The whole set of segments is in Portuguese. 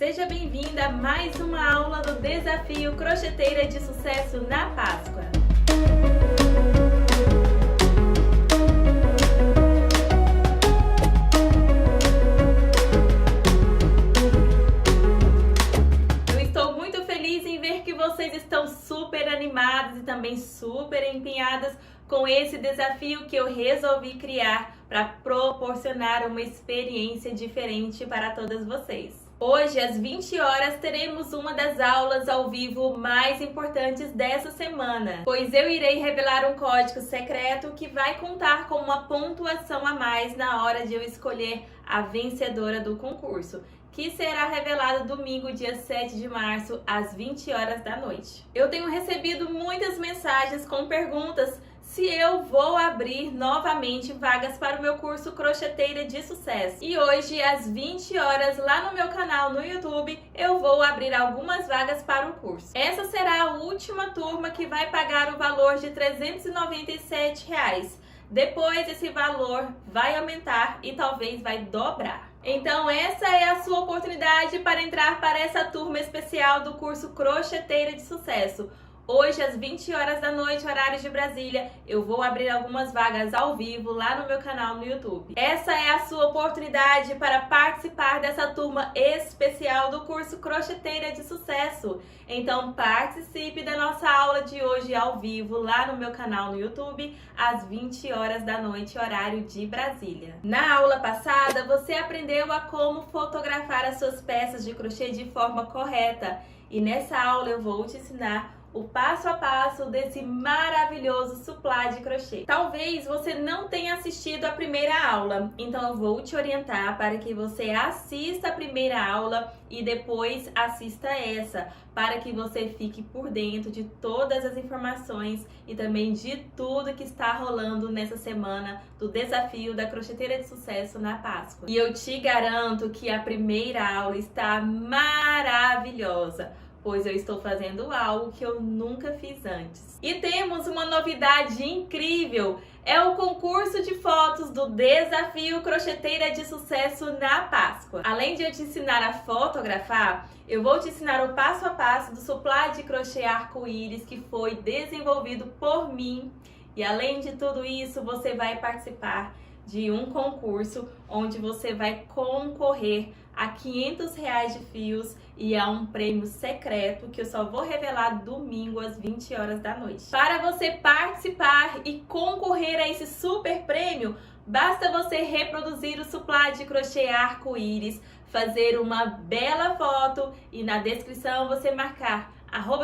Seja bem-vinda a mais uma aula do Desafio Crocheteira de Sucesso na Páscoa. Eu estou muito feliz em ver que vocês estão super animados e também super empenhadas com esse desafio que eu resolvi criar para proporcionar uma experiência diferente para todas vocês. Hoje, às 20 horas, teremos uma das aulas ao vivo mais importantes dessa semana, pois eu irei revelar um código secreto que vai contar com uma pontuação a mais na hora de eu escolher a vencedora do concurso, que será revelado domingo, dia 7 de março, às 20 horas da noite. Eu tenho recebido muitas mensagens com perguntas se eu vou abrir novamente vagas para o meu curso Crocheteira de Sucesso. E hoje, às 20 horas, lá no meu canal no YouTube, eu vou abrir algumas vagas para o curso. Essa será a última turma que vai pagar o valor de R$ 397. Depois, esse valor vai aumentar e talvez vai dobrar. Então, essa é a sua oportunidade para entrar para essa turma especial do curso Crocheteira de Sucesso. Hoje, às 20 horas da noite, horário de Brasília, eu vou abrir algumas vagas ao vivo lá no meu canal no YouTube. Essa é a sua oportunidade para participar dessa turma especial do curso Crocheteira de Sucesso. Então, participe da nossa aula de hoje ao vivo lá no meu canal no YouTube, às 20 horas da noite, horário de Brasília. Na aula passada, você aprendeu a como fotografar as suas peças de crochê de forma correta. E nessa aula eu vou te ensinar o passo a passo desse maravilhoso suplá de crochê. Talvez você não tenha assistido a primeira aula, então eu vou te orientar para que você assista a primeira aula e depois assista essa, para que você fique por dentro de todas as informações e também de tudo que está rolando nessa semana do desafio da Crocheteira de Sucesso na Páscoa. E eu te garanto que a primeira aula está maravilhosa, pois eu estou fazendo algo que eu nunca fiz antes. E temos uma novidade incrível, é o concurso de fotos do Desafio Crocheteira de Sucesso na Páscoa. Além de eu te ensinar a fotografar, eu vou te ensinar o passo a passo do suplá de crochê arco-íris que foi desenvolvido por mim. E além de tudo isso, você vai participar de um concurso onde você vai concorrer a R$500 de fios e a um prêmio secreto que eu só vou revelar domingo às 20 horas da noite. Para você participar e concorrer a esse super prêmio, basta você reproduzir o suplá de crochê arco-íris, fazer uma bela foto e na descrição você marcar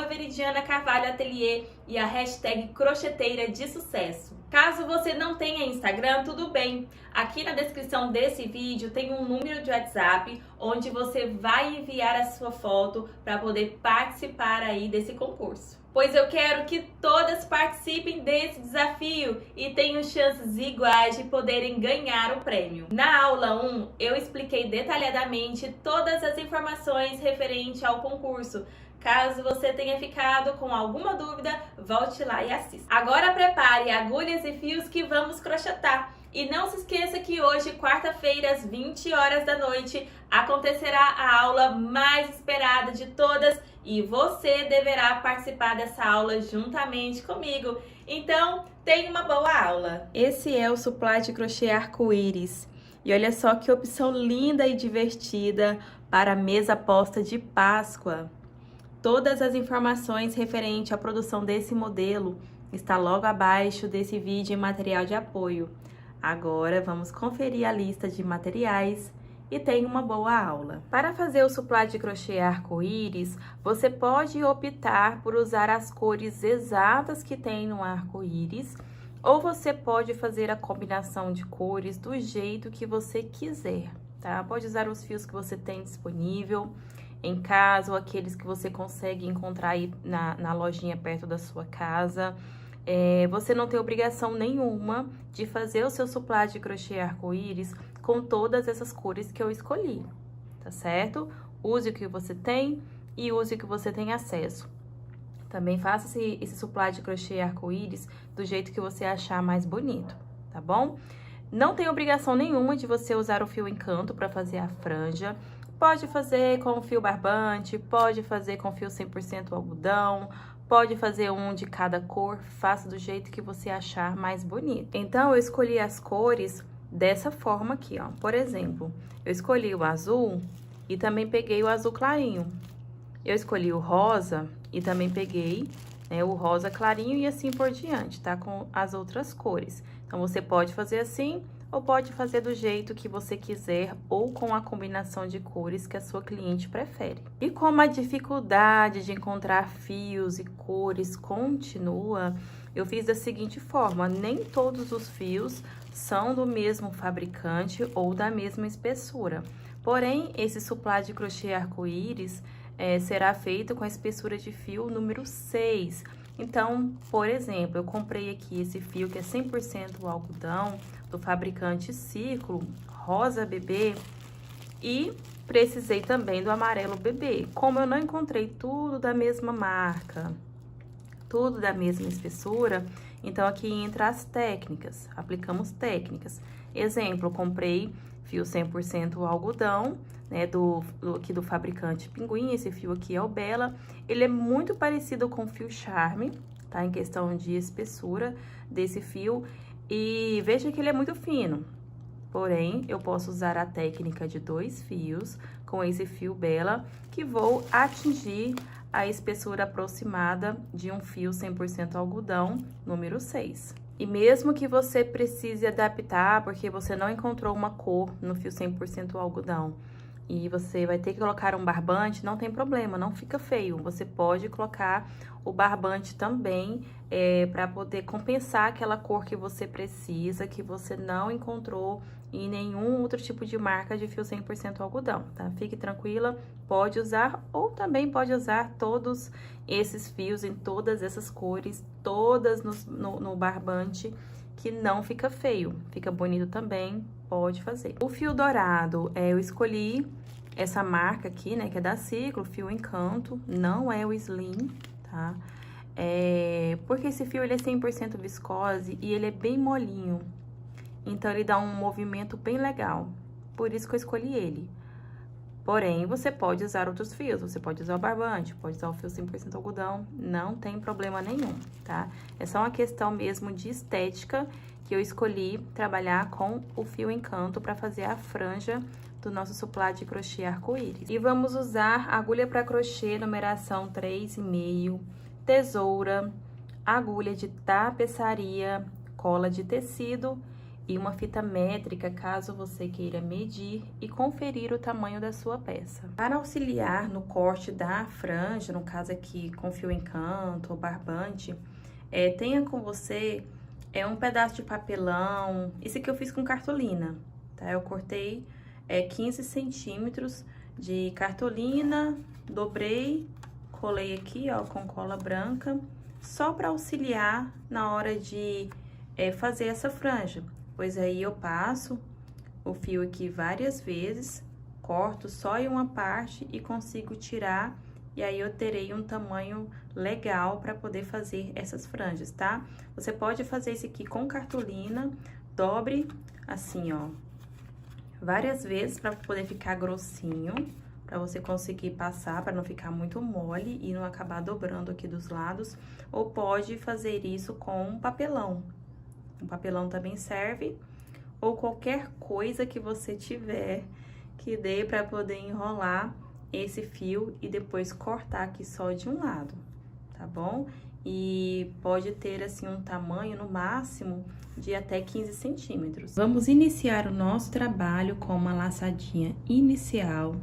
@veridianacarvalhoatelier e a hashtag crocheteira de sucesso. Caso você não tenha Instagram, tudo bem. Aqui na descrição desse vídeo tem um número de WhatsApp onde você vai enviar a sua foto para poder participar aí desse concurso. Pois eu quero que todas participem desse desafio e tenham chances iguais de poderem ganhar o prêmio. Na aula 1, eu expliquei detalhadamente todas as informações referentes ao concurso. Caso você tenha ficado com alguma dúvida, volte lá e assista. Agora prepare agulhas e fios que vamos crochetar. E não se esqueça que hoje, quarta-feira, às 20 horas da noite, acontecerá a aula mais esperada de todas e você deverá participar dessa aula juntamente comigo. Então, tenha uma boa aula! Esse é o suplá de crochê arco-íris. E olha só que opção linda e divertida para a mesa posta de Páscoa. Todas as informações referentes à produção desse modelo está logo abaixo desse vídeo em material de apoio. Agora vamos conferir a lista de materiais e tenha uma boa aula. Para fazer o suplá de crochê arco-íris, você pode optar por usar as cores exatas que tem no arco-íris, ou você pode fazer a combinação de cores do jeito que você quiser, tá? Pode usar os fios que você tem disponível em casa, ou aqueles que você consegue encontrar aí na lojinha perto da sua casa. Você não tem obrigação nenhuma de fazer o seu suplá de crochê arco-íris com todas essas cores que eu escolhi, tá certo? Use o que você tem e use o que você tem acesso. Também faça esse suplá de crochê arco-íris do jeito que você achar mais bonito, tá bom? Não tem obrigação nenhuma de você usar o fio encanto para fazer a franja. Pode fazer com fio barbante, pode fazer com fio 100% algodão, pode fazer um de cada cor, faça do jeito que você achar mais bonito. Então, eu escolhi as cores dessa forma aqui, ó. Por exemplo, eu escolhi o azul e também peguei o azul clarinho. Eu escolhi o rosa e também peguei, né, o rosa clarinho e assim por diante, tá? Com as outras cores. Então, você pode fazer assim ou pode fazer do jeito que você quiser ou com a combinação de cores que a sua cliente prefere. E como a dificuldade de encontrar fios e cores continua, eu fiz da seguinte forma: nem todos os fios são do mesmo fabricante ou da mesma espessura. Porém, esse suplá de crochê arco-íris será feito com a espessura de fio número 6. Então, por exemplo, eu comprei aqui esse fio que é 100% algodão, do fabricante Círculo, rosa bebê, e precisei também do amarelo bebê. Como eu não encontrei tudo da mesma marca, tudo da mesma espessura, então aqui entra as técnicas, aplicamos técnicas. Exemplo, eu comprei fio 100% algodão, né, aqui do fabricante Pinguim. Esse fio aqui é o Bela, ele é muito parecido com o fio Charme, tá? Em questão de espessura desse fio, e veja que ele é muito fino. Porém, eu posso usar a técnica de 2 fios com esse fio Bela, que vou atingir a espessura aproximada de um fio 100% algodão, número 6. E mesmo que você precise adaptar, porque você não encontrou uma cor no fio 100% algodão, e você vai ter que colocar um barbante, não tem problema, não fica feio. Você pode colocar o barbante também, para poder compensar aquela cor que você precisa, que você não encontrou em nenhum outro tipo de marca de fio 100% algodão, tá? Fique tranquila, pode usar, ou também pode usar todos esses fios em todas essas cores, todas no barbante, que não fica feio, fica bonito também, pode fazer. O fio dourado, eu escolhi essa marca aqui, né, que é da Círculo, fio Encanto, não é o Slim, tá? Porque esse fio, ele é 100% viscose e ele é bem molinho, então ele dá um movimento bem legal, por isso que eu escolhi ele. Porém, você pode usar outros fios, você pode usar o barbante, pode usar o fio 100% algodão, não tem problema nenhum, tá? É só uma questão mesmo de estética que eu escolhi trabalhar com o fio Encanto para fazer a franja do nosso suplá de crochê arco-íris. E vamos usar agulha para crochê numeração 3,5, tesoura, agulha de tapeçaria, cola de tecido e uma fita métrica, caso você queira medir e conferir o tamanho da sua peça. Para auxiliar no corte da franja, no caso aqui com fio Encanto ou barbante, tenha com você um pedaço de papelão. Esse aqui eu fiz com cartolina, tá? Eu cortei 15 centímetros de cartolina, dobrei, colei aqui, ó, com cola branca, só para auxiliar na hora de fazer essa franja. Pois aí eu passo o fio aqui várias vezes, corto só em uma parte e consigo tirar, e aí eu terei um tamanho legal para poder fazer essas franjas, tá? Você pode fazer isso aqui com cartolina, dobre assim, ó, várias vezes para poder ficar grossinho, para você conseguir passar, para não ficar muito mole e não acabar dobrando aqui dos lados, ou pode fazer isso com um papelão. Um papelão também serve, ou qualquer coisa que você tiver que dê para poder enrolar esse fio e depois cortar aqui só de um lado, tá bom? E pode ter assim um tamanho no máximo de até 15 centímetros. Vamos iniciar o nosso trabalho com uma laçadinha inicial.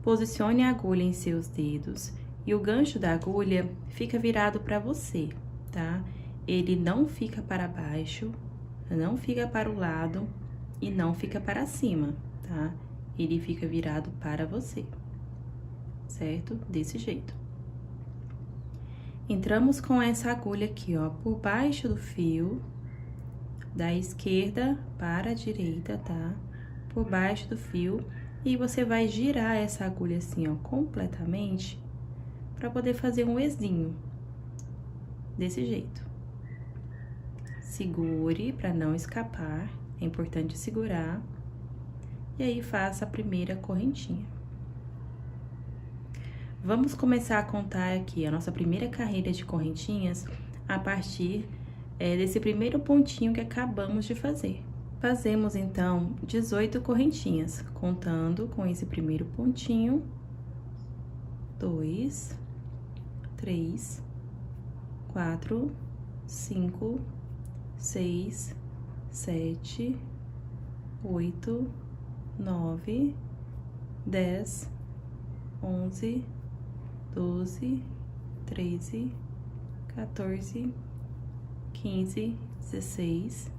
Posicione a agulha em seus dedos e o gancho da agulha fica virado para você, tá? Ele não fica para baixo, não fica para o lado e não fica para cima, tá? Ele fica virado para você, certo? Desse jeito. Entramos com essa agulha aqui, ó, por baixo do fio, da esquerda para a direita, tá? Por baixo do fio, e você vai girar essa agulha assim, ó, completamente, para poder fazer um Ezinho, desse jeito. Segure para não escapar, é importante segurar. E aí, faça a primeira correntinha. Vamos começar a contar aqui a nossa primeira carreira de correntinhas a partir desse primeiro pontinho que acabamos de fazer. Fazemos, então, 18 correntinhas, contando com esse primeiro pontinho, 2, 3, 4, 5, 6, 7, 8, 9, 10, 11, 12, 13, 14, 15, 16,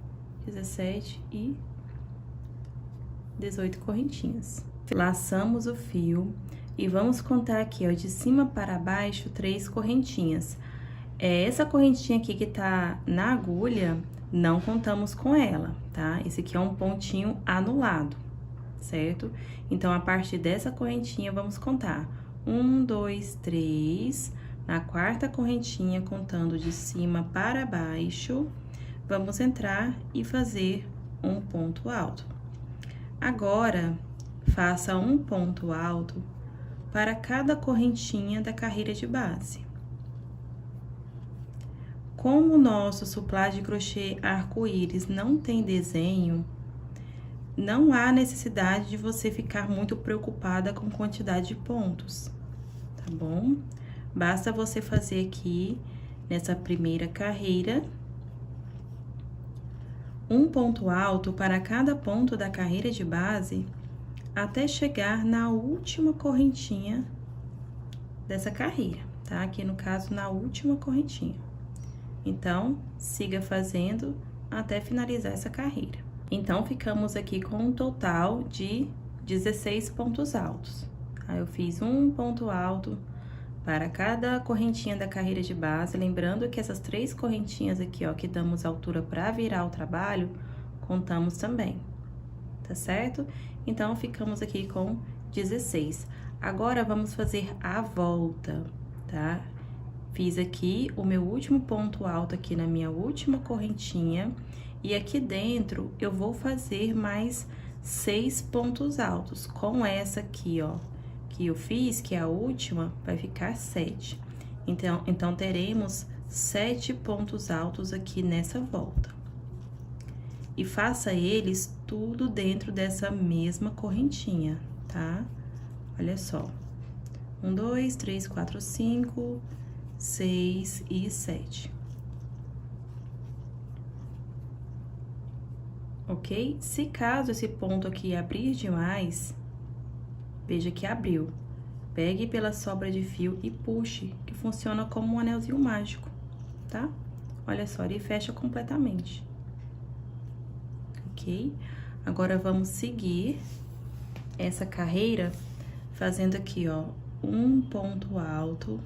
17 e 18 correntinhas. Laçamos o fio e vamos contar aqui, ó, de cima para baixo, 3 correntinhas. Essa correntinha aqui que tá na agulha, não contamos com ela, tá? Esse aqui é um pontinho anulado, certo? Então, a partir dessa correntinha, vamos contar 1, 2, 3. Na quarta correntinha, contando de cima para baixo, vamos entrar e fazer um ponto alto. Agora, faça um ponto alto para cada correntinha da carreira de base. Como o nosso suplá de crochê arco-íris não tem desenho, não há necessidade de você ficar muito preocupada com quantidade de pontos, tá bom? Basta você fazer aqui, nessa primeira carreira, um ponto alto para cada ponto da carreira de base, até chegar na última correntinha dessa carreira, tá? Aqui no caso, na última correntinha. Então, siga fazendo até finalizar essa carreira. Então, ficamos aqui com um total de 16 pontos altos. Aí, eu fiz um ponto alto para cada correntinha da carreira de base, lembrando que essas 3 correntinhas aqui, ó, que damos altura para virar o trabalho, contamos também, tá certo? Então, ficamos aqui com 16. Agora, vamos fazer a volta, tá? Fiz aqui o meu último ponto alto aqui na minha última correntinha, e aqui dentro eu vou fazer mais 6 pontos altos. Com essa aqui, ó, que eu fiz, que é a última, vai ficar 7. Então teremos 7 pontos altos aqui nessa volta. E faça eles tudo dentro dessa mesma correntinha, tá? Olha só. 1, 2, 3, 4, 5... 6 e 7. Ok? Se caso esse ponto aqui abrir demais, veja que abriu. Pegue pela sobra de fio e puxe, que funciona como um anelzinho mágico, tá? Olha só, ele fecha completamente. Ok? Agora, vamos seguir essa carreira fazendo aqui, ó, um ponto alto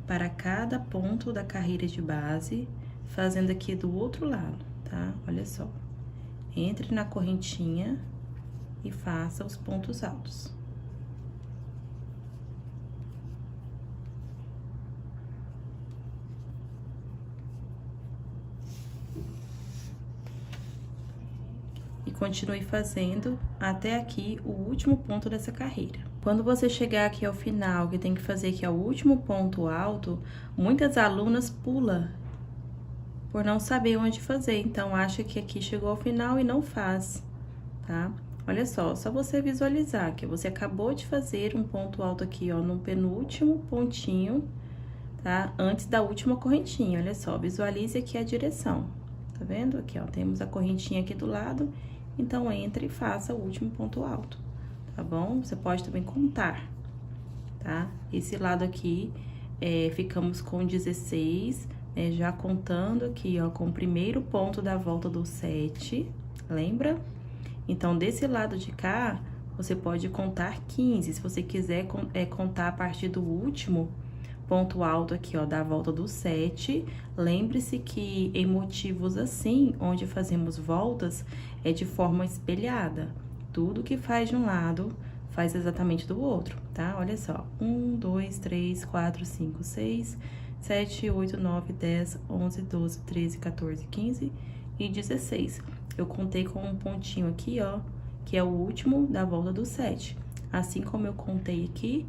para cada ponto da carreira de base, fazendo aqui do outro lado, tá? Olha só. Entre na correntinha e faça os pontos altos. E continue fazendo até aqui o último ponto dessa carreira. Quando você chegar aqui ao final, que tem que fazer aqui o último ponto alto, muitas alunas pulam por não saber onde fazer. Então, acha que aqui chegou ao final e não faz, tá? Olha só você visualizar que você acabou de fazer um ponto alto aqui, ó, no penúltimo pontinho, tá? Antes da última correntinha, olha só, visualize aqui a direção, tá vendo? Aqui, ó, temos a correntinha aqui do lado, então, entre e faça o último ponto alto. Tá bom? Você pode também contar, tá? Esse lado aqui, ficamos com 16, já contando aqui, ó, com o primeiro ponto da volta do 7, lembra? Então, desse lado de cá, você pode contar 15, se você quiser contar a partir do último ponto alto aqui, ó, da volta do 7, lembre-se que em motivos assim, onde fazemos voltas, é de forma espelhada. Tudo que faz de um lado, faz exatamente do outro, tá? Olha só, 1, 2, 3, 4, 5, 6, 7, 8, 9, 10, 11, 12, 13, 14, 15 e 16. Eu contei com um pontinho aqui, ó, que é o último da volta do 7. Assim como eu contei aqui,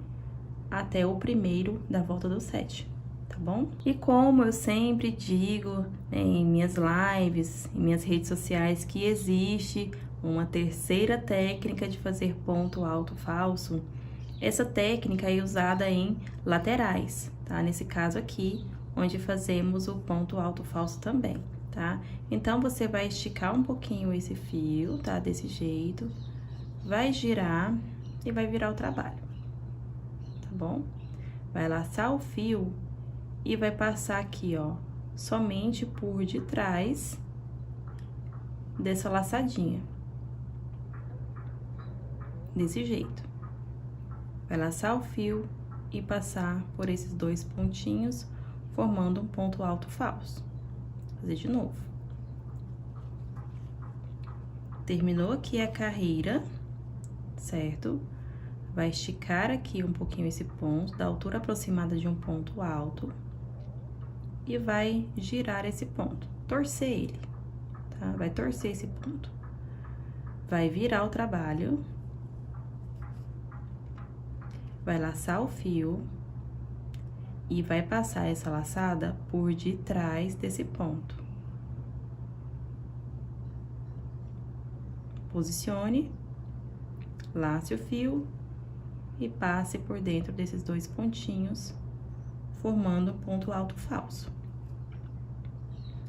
até o primeiro da volta do 7, tá bom? E como eu sempre digo em minhas lives, em minhas redes sociais, que existe uma terceira técnica de fazer ponto alto falso. Essa técnica é usada em laterais, tá? Nesse caso aqui, onde fazemos o ponto alto falso também, tá? Então, você vai esticar um pouquinho esse fio, tá? Desse jeito, vai girar e vai virar o trabalho, tá bom? Vai laçar o fio e vai passar aqui, ó, somente por detrás dessa laçadinha. Desse jeito. Vai laçar o fio e passar por esses dois pontinhos, formando um ponto alto falso. Vou fazer de novo. Terminou aqui a carreira, certo? Vai esticar aqui um pouquinho esse ponto, da altura aproximada de um ponto alto. E vai girar esse ponto, torcer ele, tá? Vai torcer esse ponto. Vai virar o trabalho. Vai laçar o fio e vai passar essa laçada por detrás desse ponto. Posicione, lace o fio e passe por dentro desses dois pontinhos, formando um ponto alto falso.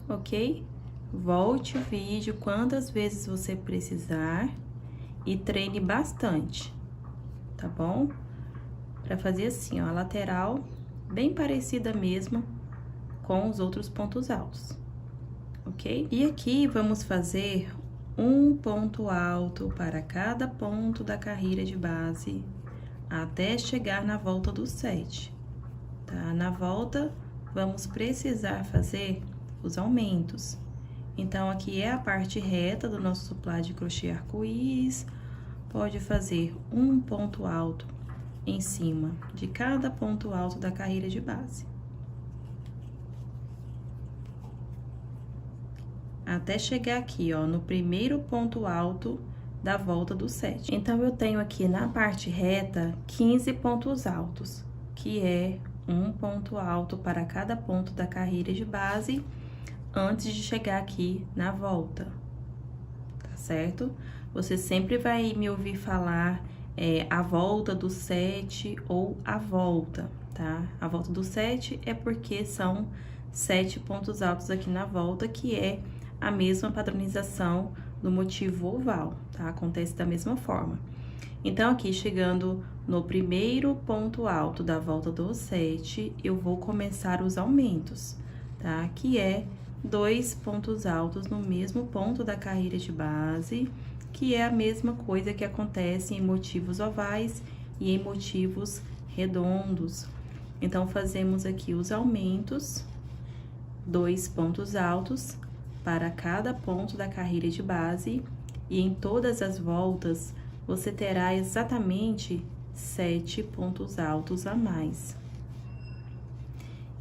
Ok? Volte o vídeo quantas vezes você precisar e treine bastante, tá bom? Pra fazer assim, ó, a lateral bem parecida mesmo com os outros pontos altos, ok? E aqui vamos fazer um ponto alto para cada ponto da carreira de base até chegar na volta do 7, tá? Na volta, vamos precisar fazer os aumentos. Então, aqui é a parte reta do nosso supply de crochê arco-íris. Pode fazer um ponto alto em cima de cada ponto alto da carreira de base. Até chegar aqui, ó, no primeiro ponto alto da volta do 7. Então, eu tenho aqui na parte reta 15 pontos altos, que é um ponto alto para cada ponto da carreira de base antes de chegar aqui na volta, tá certo? Você sempre vai me ouvir falar a volta do 7 ou a volta, tá? A volta do 7 é porque são 7 pontos altos aqui na volta, que é a mesma padronização do motivo oval, tá? Acontece da mesma forma. Então, aqui, chegando no primeiro ponto alto da volta do 7, eu vou começar os aumentos, tá? Que é 2 pontos altos no mesmo ponto da carreira de base, que é a mesma coisa que acontece em motivos ovais e em motivos redondos. Então, fazemos aqui os aumentos, 2 pontos altos para cada ponto da carreira de base, e em todas as voltas, você terá exatamente 7 pontos altos a mais.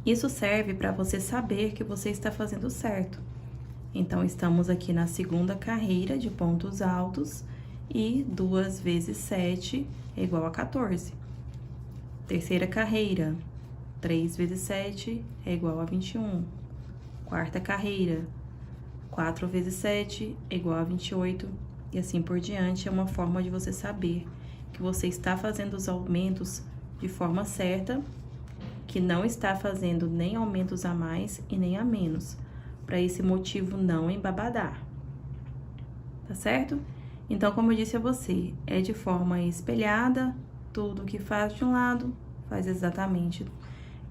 Isso serve para você saber que você está fazendo certo. Então, estamos aqui na segunda carreira de pontos altos e 2 vezes 7 é igual a 14. Terceira carreira, 3 vezes 7 é igual a 21. Quarta carreira, 4 vezes 7 é igual a 28. E assim por diante, é uma forma de você saber que você está fazendo os aumentos de forma certa, que não está fazendo nem aumentos a mais e nem a menos, para esse motivo não embabadar, tá certo? Então, como eu disse a você, é de forma espelhada, tudo que faz de um lado, faz exatamente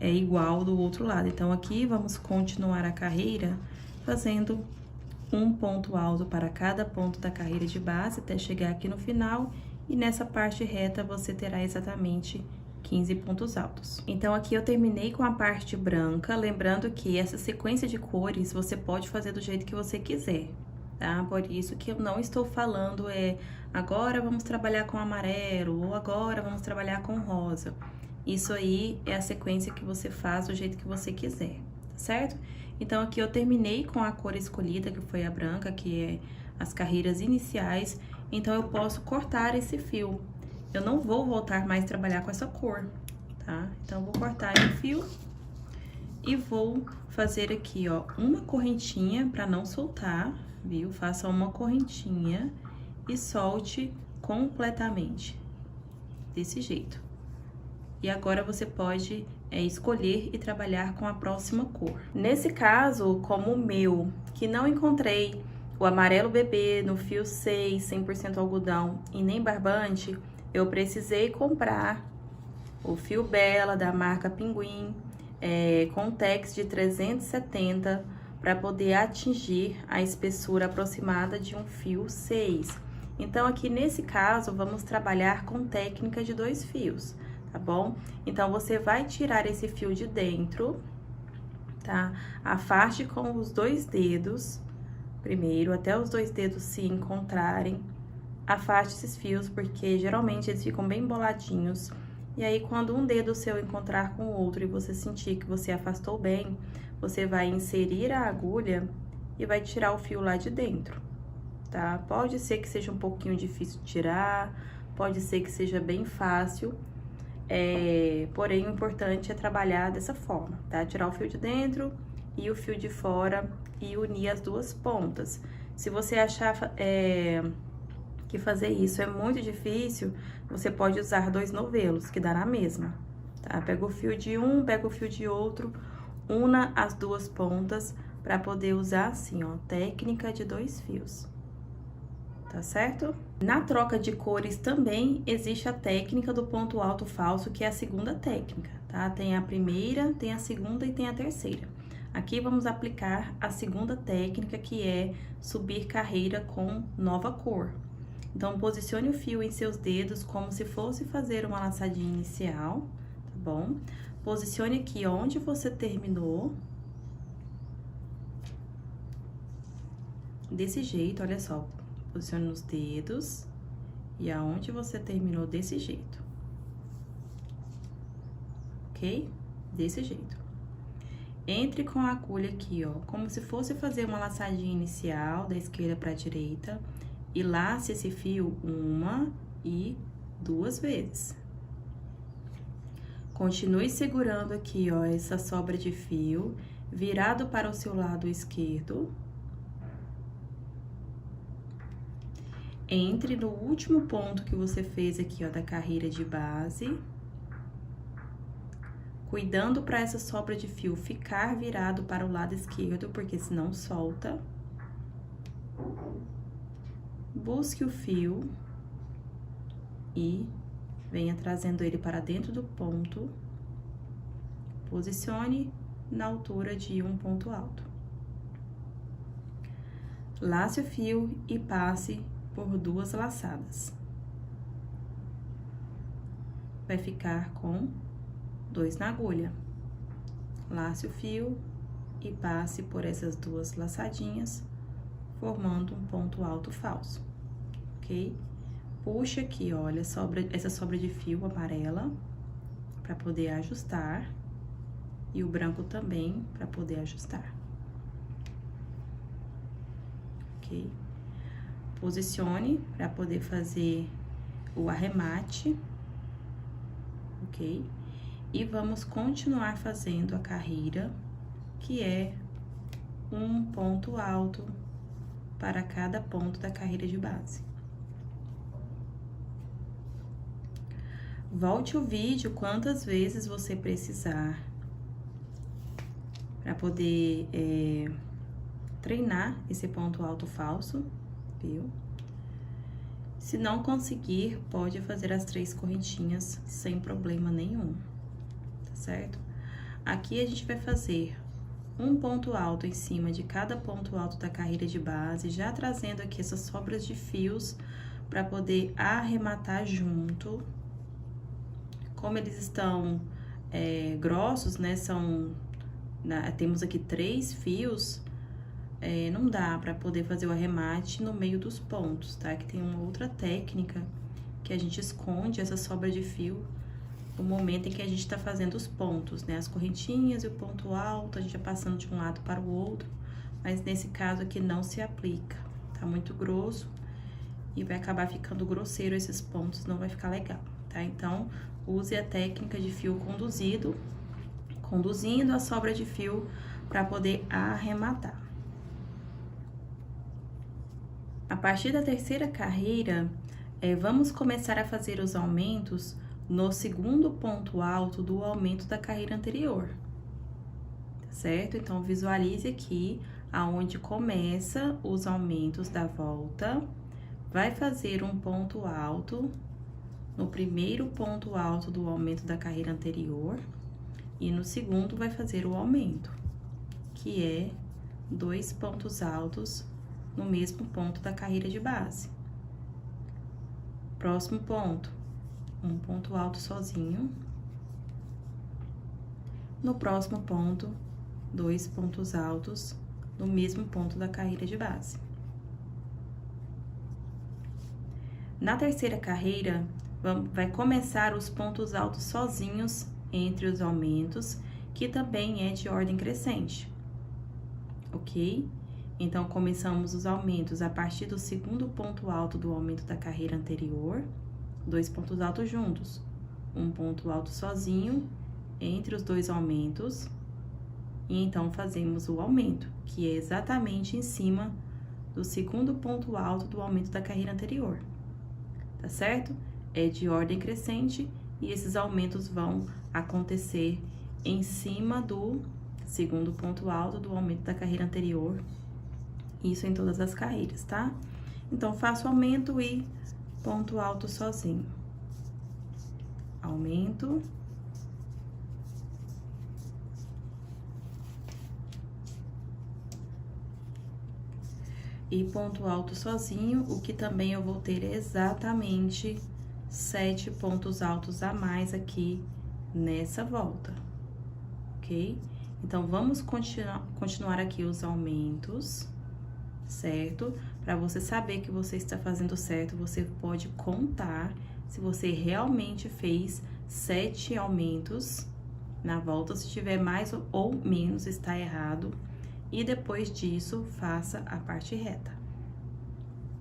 igual do outro lado. Então, aqui, vamos continuar a carreira fazendo um ponto alto para cada ponto da carreira de base, até chegar aqui no final, e nessa parte reta, você terá exatamente 15 pontos altos. Então, aqui eu terminei com a parte branca, lembrando que essa sequência de cores você pode fazer do jeito que você quiser, tá? Por isso que eu não estou falando agora vamos trabalhar com amarelo, ou agora vamos trabalhar com rosa. Isso aí é a sequência que você faz do jeito que você quiser, tá certo? Então, aqui eu terminei com a cor escolhida, que foi a branca, que é as carreiras iniciais. Então, eu posso cortar esse fio. Eu não vou voltar mais a trabalhar com essa cor, tá? Então, eu vou cortar aí o fio e vou fazer aqui, ó, uma correntinha pra não soltar, viu? Faça uma correntinha e solte completamente, desse jeito. E agora você pode escolher e trabalhar com a próxima cor. Nesse caso, como o meu, que não encontrei o amarelo bebê no fio 6, 100% algodão e nem barbante, eu precisei comprar o fio Bela da marca Pinguim, com tex de 370, para poder atingir a espessura aproximada de um fio 6. Então, aqui nesse caso, vamos trabalhar com técnica de 2 fios, tá bom? Então, você vai tirar esse fio de dentro, tá? Afaste com os 2 dedos, primeiro, até os 2 dedos se encontrarem. Afaste esses fios, porque geralmente eles ficam bem boladinhos. E aí, quando um dedo seu encontrar com o outro e você sentir que você afastou bem, você vai inserir a agulha e vai tirar o fio lá de dentro, tá? Pode ser que seja um pouquinho difícil de tirar, pode ser que seja bem fácil, porém, o importante é trabalhar dessa forma, tá? Tirar o fio de dentro e o fio de fora e unir as 2 pontas. Se você achar que fazer isso é muito difícil, você pode usar 2 novelos, que dá na mesma, tá? Pega o fio de um, pega o fio de outro, una as 2 pontas para poder usar assim, ó, técnica de 2 fios. Tá certo? Na troca de cores também existe a técnica do ponto alto falso, que é a segunda técnica, tá? Tem a primeira, tem a segunda e tem a terceira. Aqui vamos aplicar a segunda técnica, que é subir carreira com nova cor. Então, posicione o fio em seus dedos como se fosse fazer uma laçadinha inicial, tá bom? Posicione aqui onde você terminou. Desse jeito, olha só. Posicione nos dedos e aonde você terminou desse jeito. Ok? Desse jeito. Entre com a agulha aqui, ó, como se fosse fazer uma laçadinha inicial, da esquerda para a direita, e lace esse fio 1 e 2 vezes. Continue segurando aqui, ó, essa sobra de fio, virado para o seu lado esquerdo. Entre no último ponto que você fez aqui, ó, da carreira de base. Cuidando para essa sobra de fio ficar virado para o lado esquerdo, porque senão solta. Busque o fio e venha trazendo ele para dentro do ponto. Posicione na altura de um ponto alto. Lace o fio e passe por 2 laçadas. Vai ficar com 2 na agulha. Lace o fio e passe por essas 2 laçadinhas, formando um ponto alto falso, ok? Puxa aqui, olha, essa sobra de fio amarela, para poder ajustar, e o branco também, para poder ajustar, ok? Posicione para poder fazer o arremate, ok? E vamos continuar fazendo a carreira, que é um ponto alto para cada ponto da carreira de base. Volte o vídeo quantas vezes você precisar para poder treinar esse ponto alto falso, viu? Se não conseguir, pode fazer as 3 correntinhas sem problema nenhum, tá certo? Aqui a gente vai fazer um ponto alto em cima de cada ponto alto da carreira de base, já trazendo aqui essas sobras de fios para poder arrematar junto. Como eles estão grossos, né, temos aqui 3 fios, não dá para poder fazer o arremate no meio dos pontos, tá? Que tem uma outra técnica que a gente esconde essa sobra de fio no momento em que a gente tá fazendo os pontos, né? As correntinhas e o ponto alto, a gente vai passando de um lado para o outro, mas nesse caso aqui não se aplica, tá muito grosso e vai acabar ficando grosseiro esses pontos, não vai ficar legal, tá? Então, use a técnica de fio conduzido, conduzindo a sobra de fio para poder arrematar. A partir da terceira carreira, vamos começar a fazer os aumentos no segundo ponto alto do aumento da carreira anterior, certo? Então, visualize aqui aonde começa os aumentos da volta, vai fazer um ponto alto no primeiro ponto alto do aumento da carreira anterior e no segundo vai fazer o aumento, que é 2 pontos altos no mesmo ponto da carreira de base. Próximo ponto, um ponto alto sozinho. No próximo ponto, 2 pontos altos no mesmo ponto da carreira de base. Na terceira carreira, vai começar os pontos altos sozinhos entre os aumentos, que também é de ordem crescente, ok? Então, começamos os aumentos a partir do segundo ponto alto do aumento da carreira anterior, 2 pontos altos juntos, um ponto alto sozinho entre os 2 aumentos, e então fazemos o aumento, que é exatamente em cima do segundo ponto alto do aumento da carreira anterior, tá certo? É de ordem crescente e esses aumentos vão acontecer em cima do segundo ponto alto do aumento da carreira anterior, isso em todas as carreiras, tá? Então, faço aumento e ponto alto sozinho. Aumento. E ponto alto sozinho, o que também eu vou ter exatamente 7 pontos altos a mais aqui nessa volta, ok? Então, vamos continuar aqui os aumentos, certo? Para você saber que você está fazendo certo, você pode contar se você realmente fez 7 aumentos na volta. Se tiver mais ou menos, está errado. E depois disso, faça a parte reta,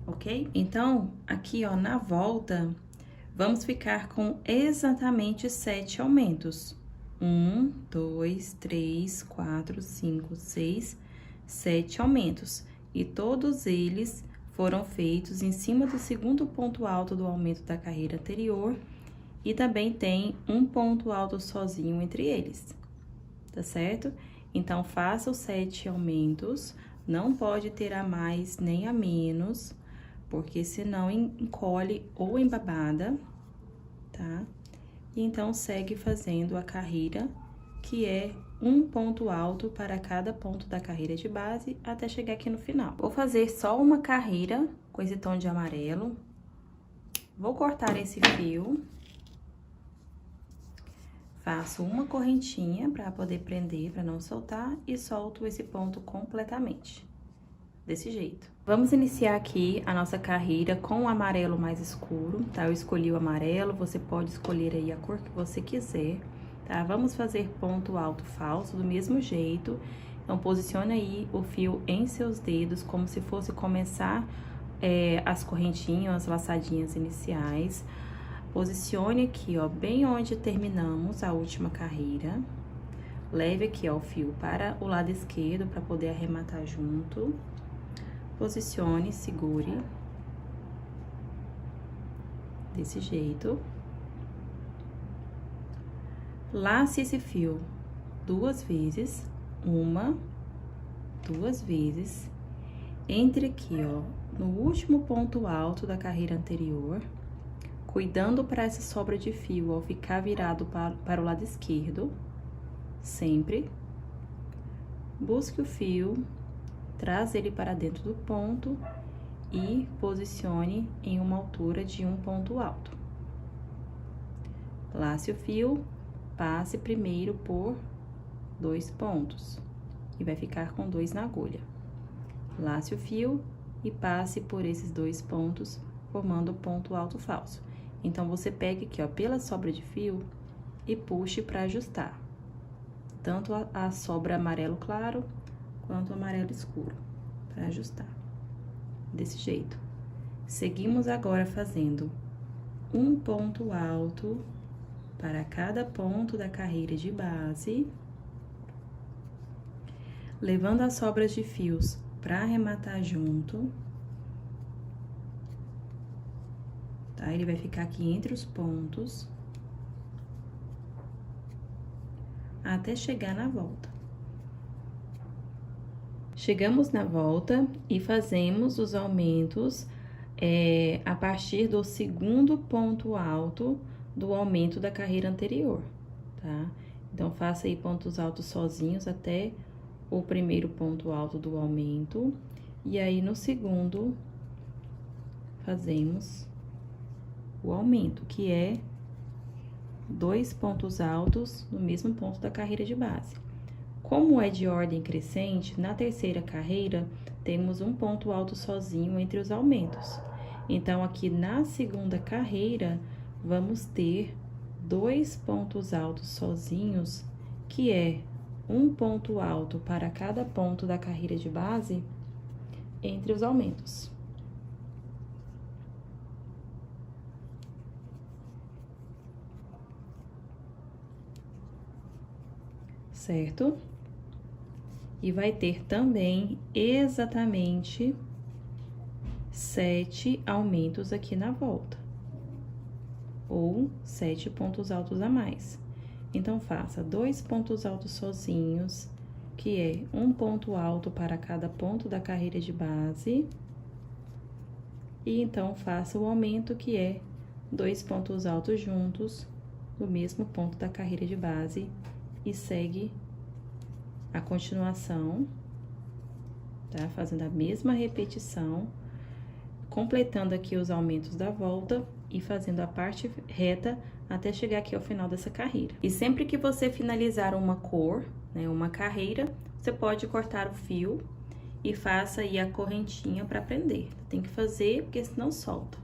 ok? Então, aqui, ó, na volta, vamos ficar com exatamente 7 aumentos. 1, 2, 3, 4, 5, 6, 7 aumentos. E todos eles foram feitos em cima do segundo ponto alto do aumento da carreira anterior e também tem um ponto alto sozinho entre eles, tá certo? Então, faça os 7 aumentos, não pode ter a mais nem a menos, porque senão encolhe ou embabada, tá? E então, segue fazendo a carreira, que é um ponto alto para cada ponto da carreira de base, até chegar aqui no final. Vou fazer só uma carreira com esse tom de amarelo. Vou cortar esse fio. Faço uma correntinha para poder prender, para não soltar, e solto esse ponto completamente. Desse jeito. Vamos iniciar aqui a nossa carreira com o amarelo mais escuro, tá? Eu escolhi o amarelo, você pode escolher aí a cor que você quiser, tá? Vamos fazer ponto alto falso do mesmo jeito. Então, posicione aí o fio em seus dedos, como se fosse começar as correntinhas, as laçadinhas iniciais. Posicione aqui, ó, bem onde terminamos a última carreira. Leve aqui, ó, o fio para o lado esquerdo, para poder arrematar junto. Posicione, segure. Desse jeito. Lace esse fio 2 vezes. 1, 2 vezes. Entre aqui, ó, no último ponto alto da carreira anterior. Cuidando para essa sobra de fio, ó, ficar virado para o lado esquerdo. Sempre. Busque o fio, traz ele para dentro do ponto e posicione em uma altura de um ponto alto. Lace o fio, passe primeiro por 2 pontos e vai ficar com 2 na agulha. Lace o fio e passe por esses 2 pontos, formando o ponto alto falso. Então, você pega aqui, ó, pela sobra de fio e puxe para ajustar. Tanto a sobra amarelo claro, quanto o amarelo escuro, para ajustar. Desse jeito. Seguimos agora fazendo um ponto alto para cada ponto da carreira de base, levando as sobras de fios para arrematar junto, tá? Ele vai ficar aqui entre os pontos, até chegar na volta. Chegamos na volta e fazemos os aumentos a partir do segundo ponto alto do aumento da carreira anterior, tá? Então, faça aí pontos altos sozinhos até o primeiro ponto alto do aumento. E aí, no segundo, fazemos o aumento, que é 2 pontos altos no mesmo ponto da carreira de base. Como é de ordem crescente, na terceira carreira, temos um ponto alto sozinho entre os aumentos. Então, aqui na segunda carreira, vamos ter 2 pontos altos sozinhos, que é um ponto alto para cada ponto da carreira de base entre os aumentos. Certo? E vai ter também exatamente 7 aumentos aqui na volta, ou 7 pontos altos a mais. Então, faça 2 pontos altos sozinhos, que é um ponto alto para cada ponto da carreira de base. E então, faça o aumento, que é 2 pontos altos juntos, no mesmo ponto da carreira de base, e segue a continuação, tá? Fazendo a mesma repetição, completando aqui os aumentos da volta e fazendo a parte reta até chegar aqui ao final dessa carreira. E sempre que você finalizar uma cor, né, uma carreira, você pode cortar o fio e faça aí a correntinha para prender. Tem que fazer, porque senão solta,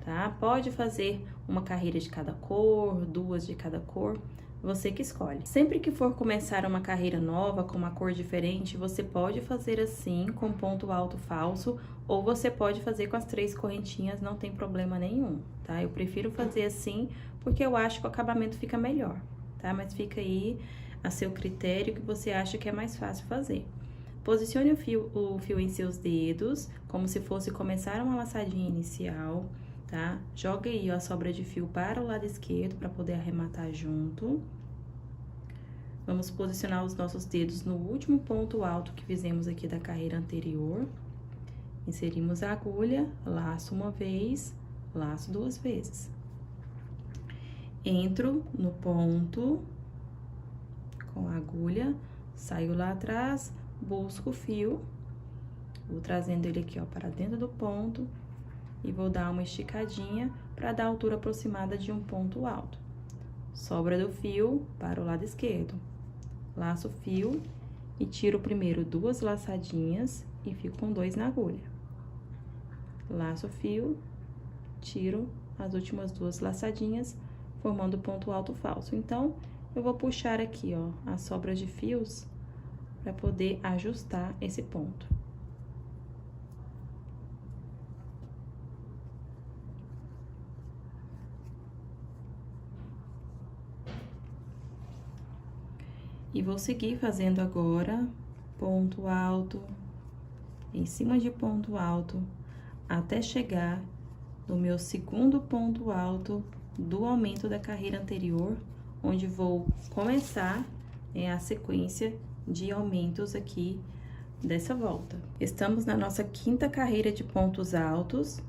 tá? Pode fazer uma carreira de cada cor, 2 de cada cor, você que escolhe. Sempre que for começar uma carreira nova, com uma cor diferente, você pode fazer assim, com ponto alto falso, ou você pode fazer com as 3 correntinhas, não tem problema nenhum, tá? Eu prefiro fazer assim, porque eu acho que o acabamento fica melhor, tá? Mas fica aí a seu critério, que você acha que é mais fácil fazer. Posicione o fio em seus dedos, como se fosse começar uma laçadinha inicial, tá? Joga aí a sobra de fio para o lado esquerdo, para poder arrematar junto. Vamos posicionar os nossos dedos no último ponto alto que fizemos aqui da carreira anterior. Inserimos a agulha, laço uma vez, laço 2 vezes. Entro no ponto com a agulha, saio lá atrás, busco o fio, vou trazendo ele aqui, ó, para dentro do ponto e vou dar uma esticadinha para dar a altura aproximada de um ponto alto. Sobra do fio para o lado esquerdo. Laço o fio e tiro primeiro 2 laçadinhas e fico com 2 na agulha. Laço o fio, tiro as últimas 2 laçadinhas, formando ponto alto falso. Então, eu vou puxar aqui, ó, as sobras de fios para poder ajustar esse ponto. E vou seguir fazendo agora ponto alto, em cima de ponto alto, até chegar no meu segundo ponto alto do aumento da carreira anterior, onde vou começar a sequência de aumentos aqui dessa volta. Estamos na nossa 5ª carreira de pontos altos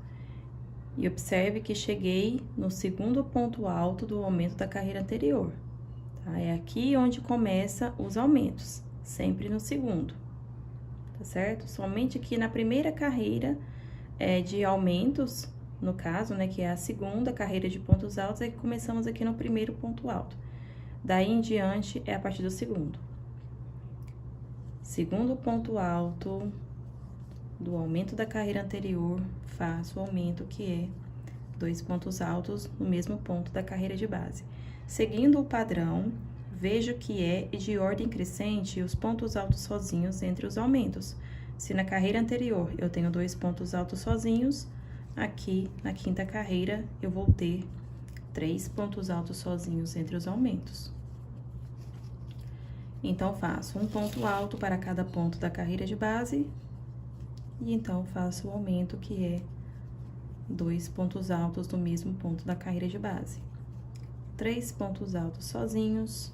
e observe que cheguei no segundo ponto alto do aumento da carreira anterior. É aqui onde começa os aumentos, sempre no segundo, tá certo? Somente aqui na primeira carreira de aumentos, no caso, né, que é a segunda carreira de pontos altos, é que começamos aqui no primeiro ponto alto. Daí em diante, é a partir do segundo. Segundo ponto alto do aumento da carreira anterior, faço o aumento que é 2 pontos altos no mesmo ponto da carreira de base. Seguindo o padrão, vejo que é de ordem crescente os pontos altos sozinhos entre os aumentos. Se na carreira anterior eu tenho 2 pontos altos sozinhos, aqui na quinta carreira, eu vou ter 3 pontos altos sozinhos entre os aumentos. Então, faço um ponto alto para cada ponto da carreira de base, e então faço o aumento, que é 2 pontos altos no mesmo ponto da carreira de base. 3 pontos altos sozinhos,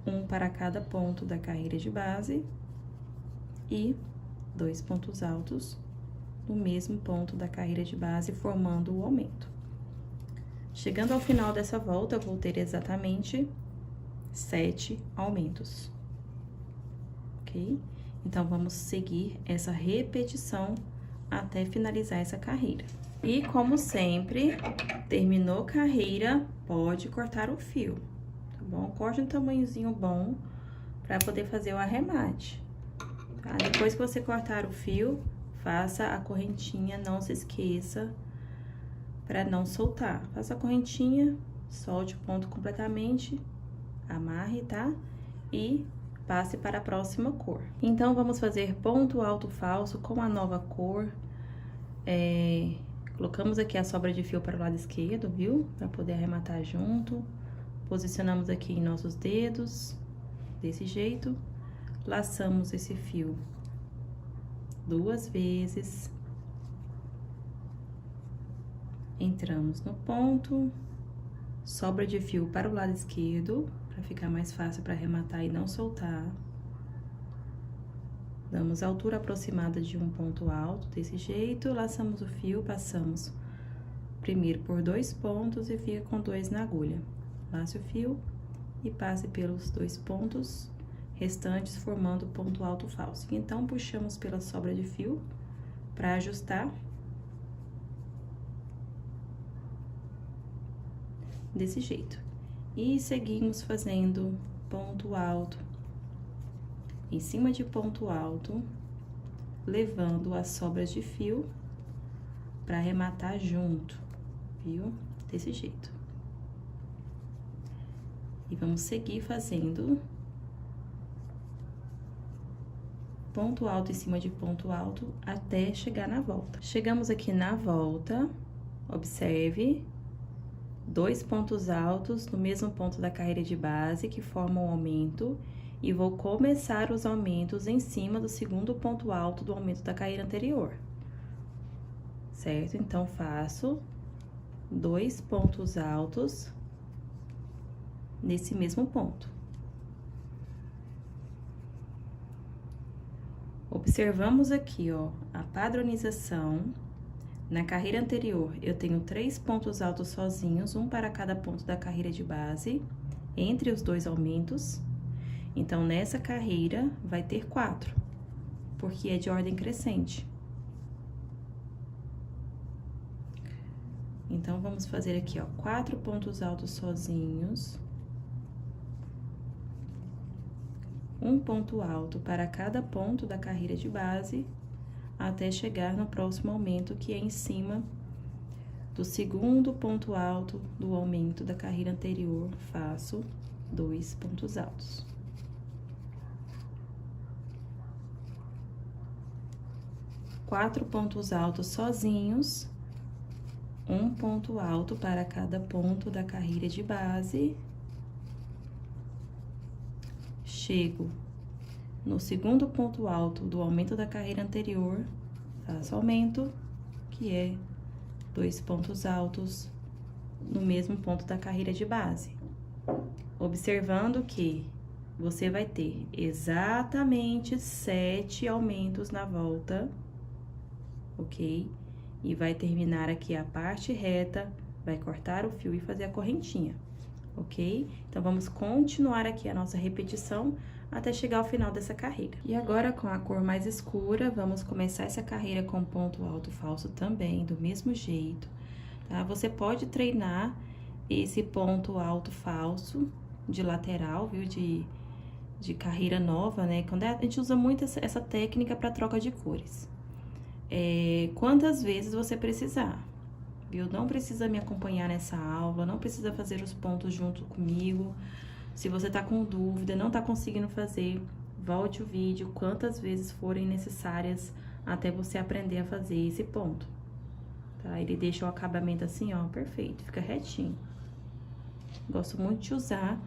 um para cada ponto da carreira de base, e 2 pontos altos no mesmo ponto da carreira de base, formando o aumento. Chegando ao final dessa volta, eu vou ter exatamente 7 aumentos, ok? Então, vamos seguir essa repetição até finalizar essa carreira. E, como sempre, terminou carreira, pode cortar o fio, tá bom? Corte um tamanhozinho bom para poder fazer o arremate, tá? Depois que você cortar o fio, faça a correntinha, não se esqueça, para não soltar. Faça a correntinha, solte o ponto completamente, amarre, tá? E passe para a próxima cor. Então, vamos fazer ponto alto falso com a nova cor. Colocamos aqui a sobra de fio para o lado esquerdo, viu? Para poder arrematar junto. Posicionamos aqui em nossos dedos, desse jeito. Laçamos esse fio 2 vezes. Entramos no ponto, sobra de fio para o lado esquerdo, para ficar mais fácil para arrematar e não soltar. Damos a altura aproximada de um ponto alto, desse jeito, laçamos o fio, passamos primeiro por 2 pontos e fica com 2 na agulha. Lace o fio e passe pelos 2 pontos restantes, formando o ponto alto falso. Então, puxamos pela sobra de fio para ajustar. Desse jeito. E seguimos fazendo ponto alto em cima de ponto alto, levando as sobras de fio para arrematar junto, viu? Desse jeito. E vamos seguir fazendo ponto alto em cima de ponto alto até chegar na volta. Chegamos aqui na volta, observe. 2 pontos altos no mesmo ponto da carreira de base, que formam o aumento, e vou começar os aumentos em cima do segundo ponto alto do aumento da carreira anterior, certo? Então, faço 2 pontos altos nesse mesmo ponto. Observamos aqui, ó, a padronização. Na carreira anterior, eu tenho 3 pontos altos sozinhos, um para cada ponto da carreira de base, entre os 2 aumentos. Então, nessa carreira, vai ter 4, porque é de ordem crescente. Então, vamos fazer aqui, ó, 4 pontos altos sozinhos. Um ponto alto para cada ponto da carreira de base, até chegar no próximo aumento, que é em cima do segundo ponto alto do aumento da carreira anterior, faço 2 pontos altos. Quatro pontos altos sozinhos, um ponto alto para cada ponto da carreira de base. Chego no segundo ponto alto do aumento da carreira anterior, faço aumento, que é 2 pontos altos no mesmo ponto da carreira de base. Observando que você vai ter exatamente 7 aumentos na volta, ok? E vai terminar aqui a parte reta, vai cortar o fio e fazer a correntinha, ok? Então, vamos continuar aqui a nossa repetição até chegar ao final dessa carreira. E agora, com a cor mais escura, vamos começar essa carreira com ponto alto falso também, do mesmo jeito, tá? Você pode treinar esse ponto alto falso de lateral, viu? De carreira nova, né? Quando a gente usa muito essa técnica para troca de cores. Quantas vezes você precisar, viu? Não precisa me acompanhar nessa aula, não precisa fazer os pontos junto comigo. Se você tá com dúvida, não tá conseguindo fazer, volte o vídeo quantas vezes forem necessárias até você aprender a fazer esse ponto, tá? Ele deixa o acabamento assim, ó, perfeito, fica retinho. Gosto muito de usar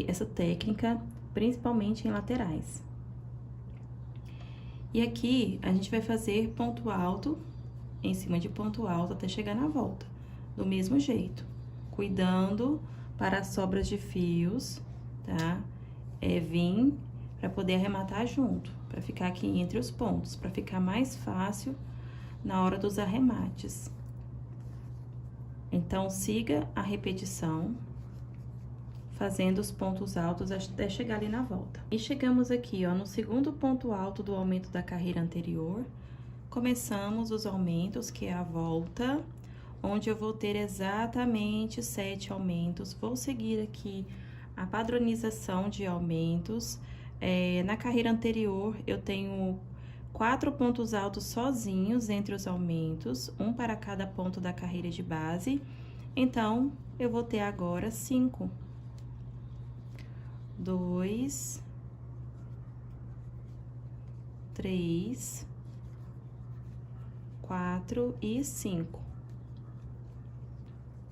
essa técnica, principalmente em laterais. E aqui, a gente vai fazer ponto alto em cima de ponto alto até chegar na volta, do mesmo jeito, cuidando para as sobras de fios, tá? Vir para poder arrematar junto, para ficar aqui entre os pontos, para ficar mais fácil na hora dos arremates. Então, siga a repetição, fazendo os pontos altos até chegar ali na volta. E chegamos aqui, ó, no segundo ponto alto do aumento da carreira anterior. Começamos os aumentos, que é a volta, onde eu vou ter exatamente 7 aumentos. Vou seguir aqui a padronização de aumentos. Na carreira anterior, eu tenho 4 pontos altos sozinhos entre os aumentos, um para cada ponto da carreira de base. Então, eu vou ter agora 5. 2, 3, 4 e 5.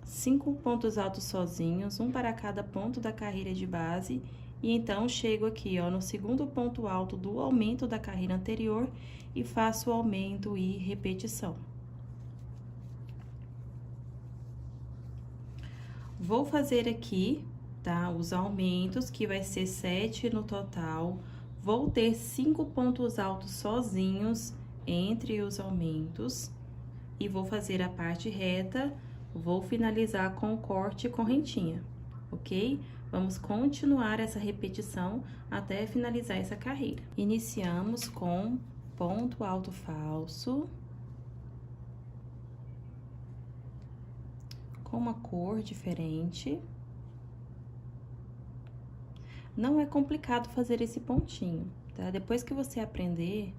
5 pontos altos sozinhos, um para cada ponto da carreira de base. E então, chego aqui, ó, no segundo ponto alto do aumento da carreira anterior e faço o aumento e repetição. Vou fazer aqui, tá, os aumentos, que vai ser 7 no total. Vou ter 5 pontos altos sozinhos entre os aumentos e vou fazer a parte reta, vou finalizar com o corte e correntinha, ok? Vamos continuar essa repetição até finalizar essa carreira. Iniciamos com ponto alto falso, com uma cor diferente. Não é complicado fazer esse pontinho, tá? Depois que você aprender,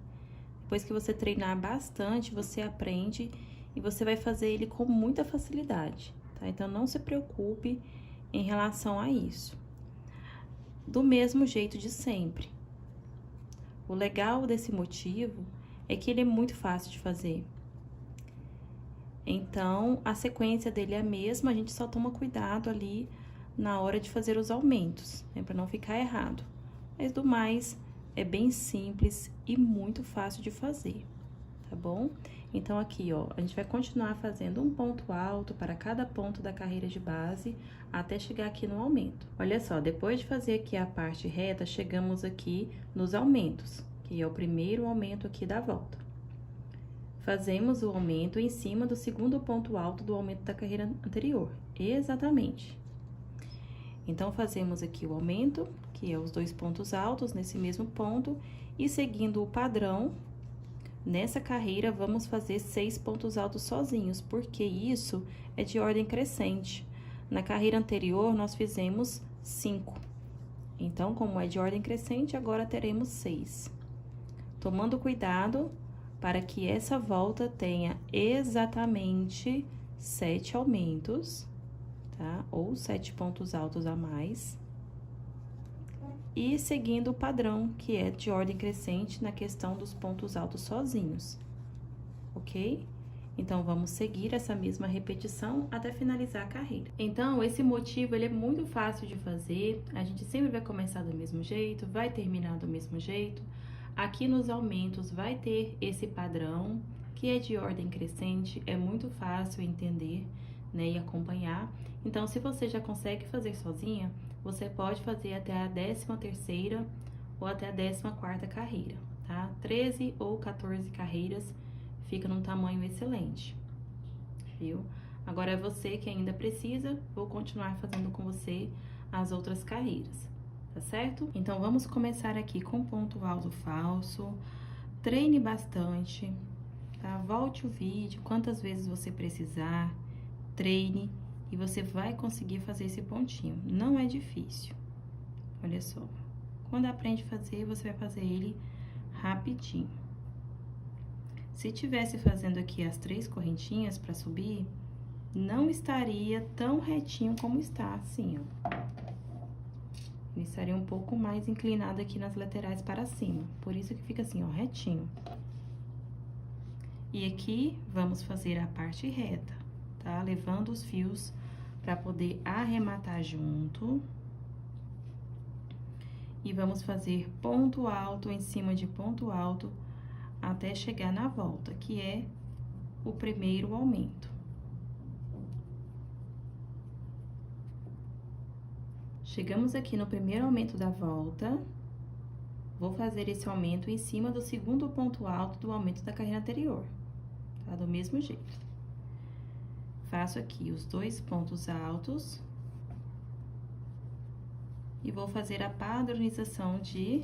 depois que você treinar bastante, você aprende e você vai fazer ele com muita facilidade, tá? Então, não se preocupe em relação a isso. Do mesmo jeito de sempre. O legal desse motivo é que ele é muito fácil de fazer. Então, a sequência dele é a mesma, a gente só toma cuidado ali na hora de fazer os aumentos, né, para não ficar errado. Mas do mais, é bem simples e muito fácil de fazer, tá bom? Então, aqui, ó, a gente vai continuar fazendo um ponto alto para cada ponto da carreira de base, até chegar aqui no aumento. Olha só, depois de fazer aqui a parte reta, chegamos aqui nos aumentos, que é o primeiro aumento aqui da volta. Fazemos o aumento em cima do segundo ponto alto do aumento da carreira anterior, exatamente. Então, fazemos aqui o aumento, que é os 2 pontos altos nesse mesmo ponto, e seguindo o padrão, nessa carreira, vamos fazer 6 pontos altos sozinhos, porque isso é de ordem crescente. Na carreira anterior, nós fizemos 5. Então, como é de ordem crescente, agora teremos 6. Tomando cuidado para que essa volta tenha exatamente 7 aumentos, tá? Ou 7 pontos altos a mais. E seguindo o padrão, que é de ordem crescente na questão dos pontos altos sozinhos, ok? Então, vamos seguir essa mesma repetição até finalizar a carreira. Então, esse motivo, ele é muito fácil de fazer, a gente sempre vai começar do mesmo jeito, vai terminar do mesmo jeito. Aqui nos aumentos vai ter esse padrão, que é de ordem crescente, é muito fácil entender, né, e acompanhar. Então, se você já consegue fazer sozinha, você pode fazer até a 13ª ou até a 14ª carreira, tá? 13 ou 14 carreiras fica num tamanho excelente, viu? Agora, é você que ainda precisa, vou continuar fazendo com você as outras carreiras, tá certo? Então, vamos começar aqui com ponto alto falso, treine bastante, tá? Volte o vídeo quantas vezes você precisar, treine, e você vai conseguir fazer esse pontinho. Não é difícil. Olha só. Quando aprende a fazer, você vai fazer ele rapidinho. Se tivesse fazendo aqui as 3 correntinhas para subir, não estaria tão retinho como está, assim, ó. Ele estaria um pouco mais inclinado aqui nas laterais para cima. Por isso que fica assim, ó, retinho. E aqui, vamos fazer a parte reta, tá? Levando os fios pra poder arrematar junto. E vamos fazer ponto alto em cima de ponto alto até chegar na volta, que é o primeiro aumento. Chegamos aqui no primeiro aumento da volta, vou fazer esse aumento em cima do segundo ponto alto do aumento da carreira anterior, tá? Do mesmo jeito. Faço aqui os 2 pontos altos e vou fazer a padronização de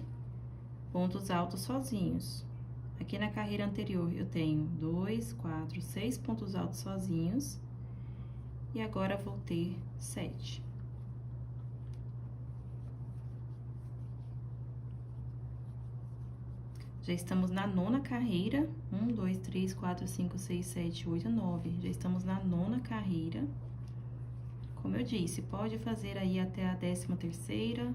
pontos altos sozinhos. Aqui na carreira anterior eu tenho 2, 4, 6 pontos altos sozinhos e agora vou ter 7. Já estamos na 9ª carreira, 1, 2, 3, 4, 5, 6, 7, 8, 9. Já estamos na 9ª carreira. Como eu disse, pode fazer aí até a 13ª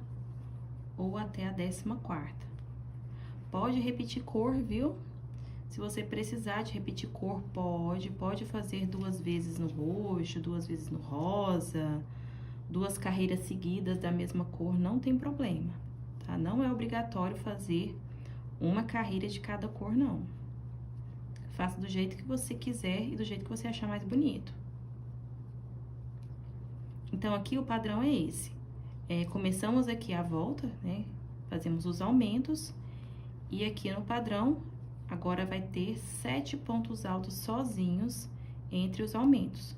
ou até a 14ª. Pode repetir cor, viu? Se você precisar de repetir cor, pode fazer 2 vezes no roxo, 2 vezes no rosa, 2 carreiras seguidas da mesma cor, não tem problema, tá? Não é obrigatório fazer uma carreira de cada cor, não. Faça do jeito que você quiser e do jeito que você achar mais bonito. Então, aqui o padrão é esse. Começamos aqui a volta, né? Fazemos os aumentos. E aqui no padrão, agora vai ter 7 pontos altos sozinhos entre os aumentos.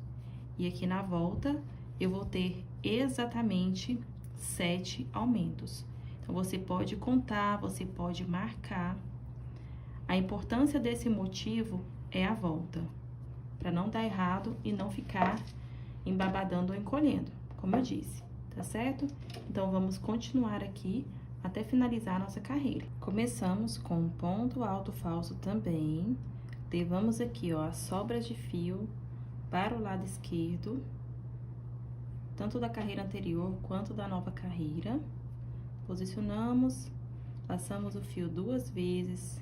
E aqui na volta, eu vou ter exatamente 7 aumentos. Então, você pode contar, você pode marcar. A importância desse motivo é a volta, para não dar errado e não ficar embabadando ou encolhendo, como eu disse, tá certo? Então, vamos continuar aqui até finalizar a nossa carreira. Começamos com um ponto alto falso também. Levamos aqui, ó, as sobras de fio para o lado esquerdo, tanto da carreira anterior quanto da nova carreira. Posicionamos, passamos o fio 2 vezes,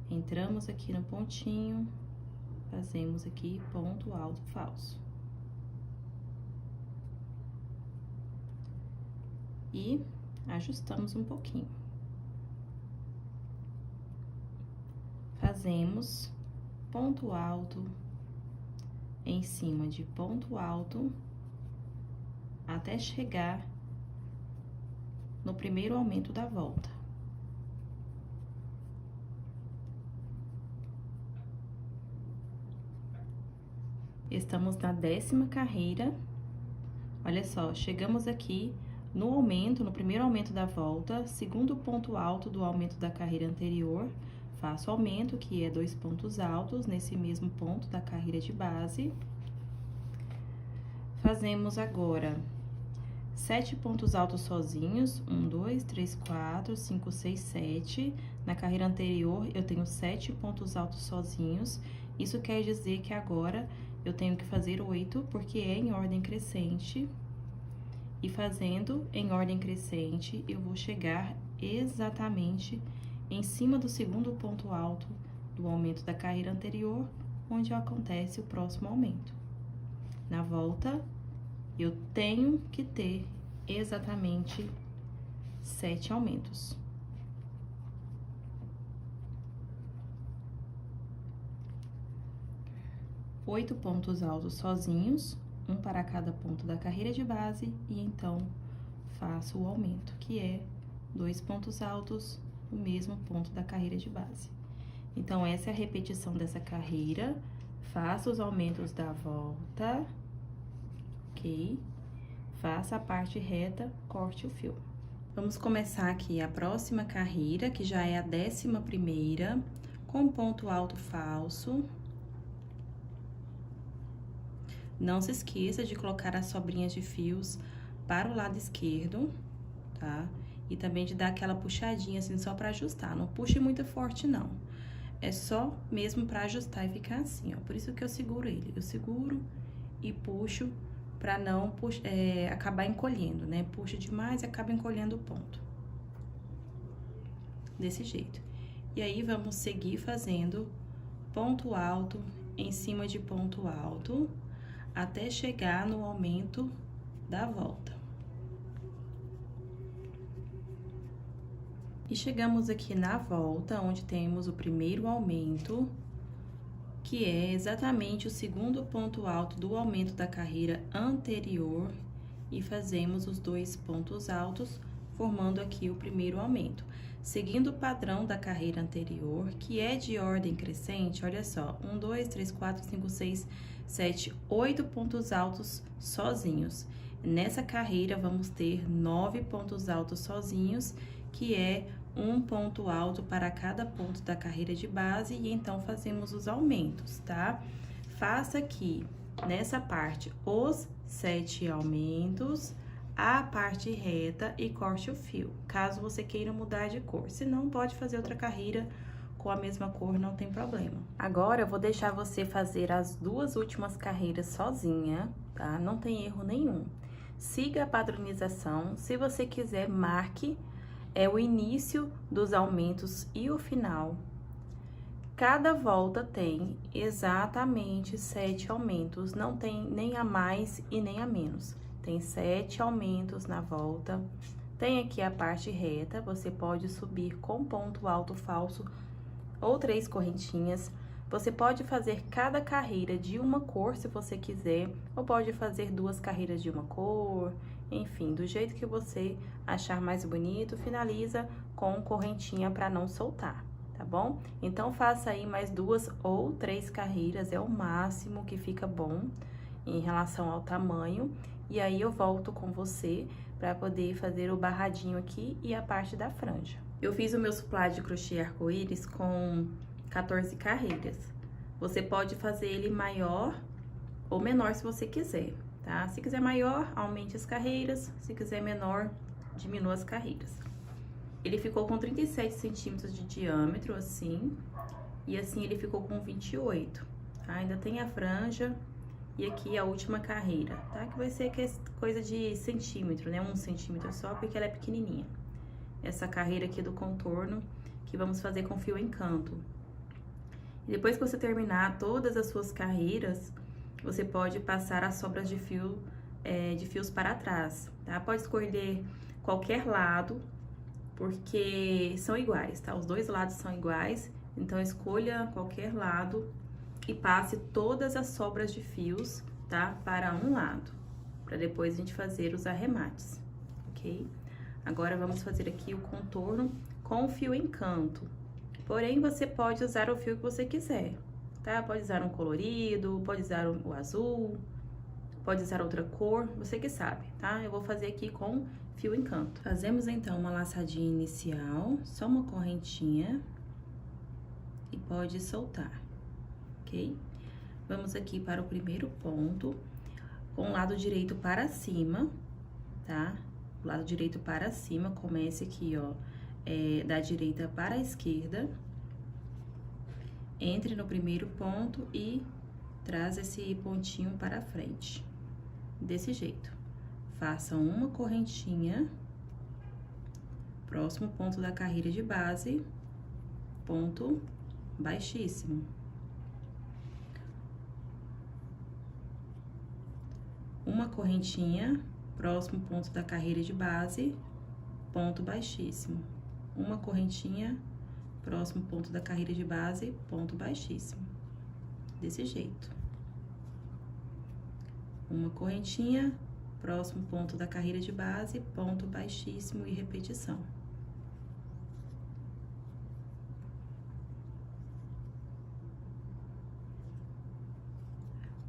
entramos aqui no pontinho, fazemos aqui ponto alto falso. E ajustamos um pouquinho. Fazemos ponto alto em cima de ponto alto até chegar no primeiro aumento da volta. Estamos na 10ª carreira. Olha só, chegamos aqui no aumento, no primeiro aumento da volta, segundo ponto alto do aumento da carreira anterior. Faço aumento, que é 2 pontos altos, nesse mesmo ponto da carreira de base. Fazemos agora 7 pontos altos sozinhos, 1, 2, 3, 4, 5, 6, 7. Na carreira anterior, eu tenho 7 pontos altos sozinhos. Isso quer dizer que agora eu tenho que fazer 8, porque é em ordem crescente. E fazendo em ordem crescente, eu vou chegar exatamente em cima do segundo ponto alto do aumento da carreira anterior, onde acontece o próximo aumento. Na volta, eu tenho que ter exatamente 7 aumentos. Oito pontos altos sozinhos, um para cada ponto da carreira de base, e então faço o aumento, que é 2 pontos altos no mesmo ponto da carreira de base. Então, essa é a repetição dessa carreira. Faça os aumentos da volta, ok? Faça a parte reta, corte o fio. Vamos começar aqui a próxima carreira, que já é a 11ª, com ponto alto falso. Não se esqueça de colocar as sobrinhas de fios para o lado esquerdo, tá? E também de dar aquela puxadinha assim, só para ajustar. Não puxe muito forte, não. É só mesmo para ajustar e ficar assim, ó. Por isso que eu seguro ele. Eu seguro e puxo para não acabar encolhendo, né? Puxa demais e acaba encolhendo o ponto. Desse jeito. E aí, vamos seguir fazendo ponto alto em cima de ponto alto, até chegar no aumento da volta. E chegamos aqui na volta, onde temos o primeiro aumento, que é exatamente o segundo ponto alto do aumento da carreira anterior, e fazemos os 2 pontos altos, formando aqui o primeiro aumento. Seguindo o padrão da carreira anterior, que é de ordem crescente, olha só, 1, 2, 3, 4, 5, 6, 7, 8 pontos altos sozinhos. Nessa carreira, vamos ter 9 pontos altos sozinhos, que é um ponto alto para cada ponto da carreira de base, e então fazemos os aumentos, tá? Faça aqui, nessa parte, os 7 aumentos, a parte reta e corte o fio, caso você queira mudar de cor. Se não, pode fazer outra carreira com a mesma cor, não tem problema. Agora, eu vou deixar você fazer as 2 últimas carreiras sozinha, tá? Não tem erro nenhum. Siga a padronização. Se você quiser, marque o início dos aumentos e o final. Cada volta tem exatamente 7 aumentos, não tem nem a mais e nem a menos. Tem 7 aumentos na volta. Tem aqui a parte reta, você pode subir com ponto alto falso ou 3 correntinhas. Você pode fazer cada carreira de uma cor, se você quiser, ou pode fazer 2 carreiras de uma cor, enfim, do jeito que você achar mais bonito. Finaliza com correntinha para não soltar, tá bom? Então, faça aí mais 2 ou 3 carreiras, é o máximo que fica bom em relação ao tamanho. E aí, eu volto com você para poder fazer o barradinho aqui e a parte da franja. Eu fiz o meu suplá de crochê arco-íris com 14 carreiras. Você pode fazer ele maior ou menor se você quiser, tá? Se quiser maior, aumente as carreiras. Se quiser menor, diminua as carreiras. Ele ficou com 37 centímetros de diâmetro, assim. E assim ele ficou com 28, tá? Ainda tem a franja. E aqui a última carreira, tá? Que vai ser coisa de centímetro, né? 1 centímetro só, porque ela é pequenininha. Essa carreira aqui do contorno, que vamos fazer com fio encanto. E depois que você terminar todas as suas carreiras, você pode passar as sobras de fios para trás, tá? Pode escolher qualquer lado, porque são iguais, tá? Os 2 lados são iguais, então escolha qualquer lado e passe todas as sobras de fios, tá? Para um lado, para depois a gente fazer os arremates, ok? Agora, vamos fazer aqui o contorno com o fio encanto. Porém, você pode usar o fio que você quiser, tá? Pode usar um colorido, pode usar o azul, pode usar outra cor, você que sabe, tá? Eu vou fazer aqui com fio encanto. Fazemos, então, uma laçadinha inicial, só uma correntinha, e pode soltar. Ok? Vamos aqui para o primeiro ponto, com o lado direito para cima, tá? O lado direito para cima, comece aqui, ó, da direita para a esquerda. Entre no primeiro ponto e traz esse pontinho para frente. Desse jeito. Faça uma correntinha, próximo ponto da carreira de base, ponto baixíssimo. Uma correntinha, próximo ponto da carreira de base, ponto baixíssimo. Uma correntinha, próximo ponto da carreira de base, ponto baixíssimo. Desse jeito. Uma correntinha, próximo ponto da carreira de base, ponto baixíssimo e repetição.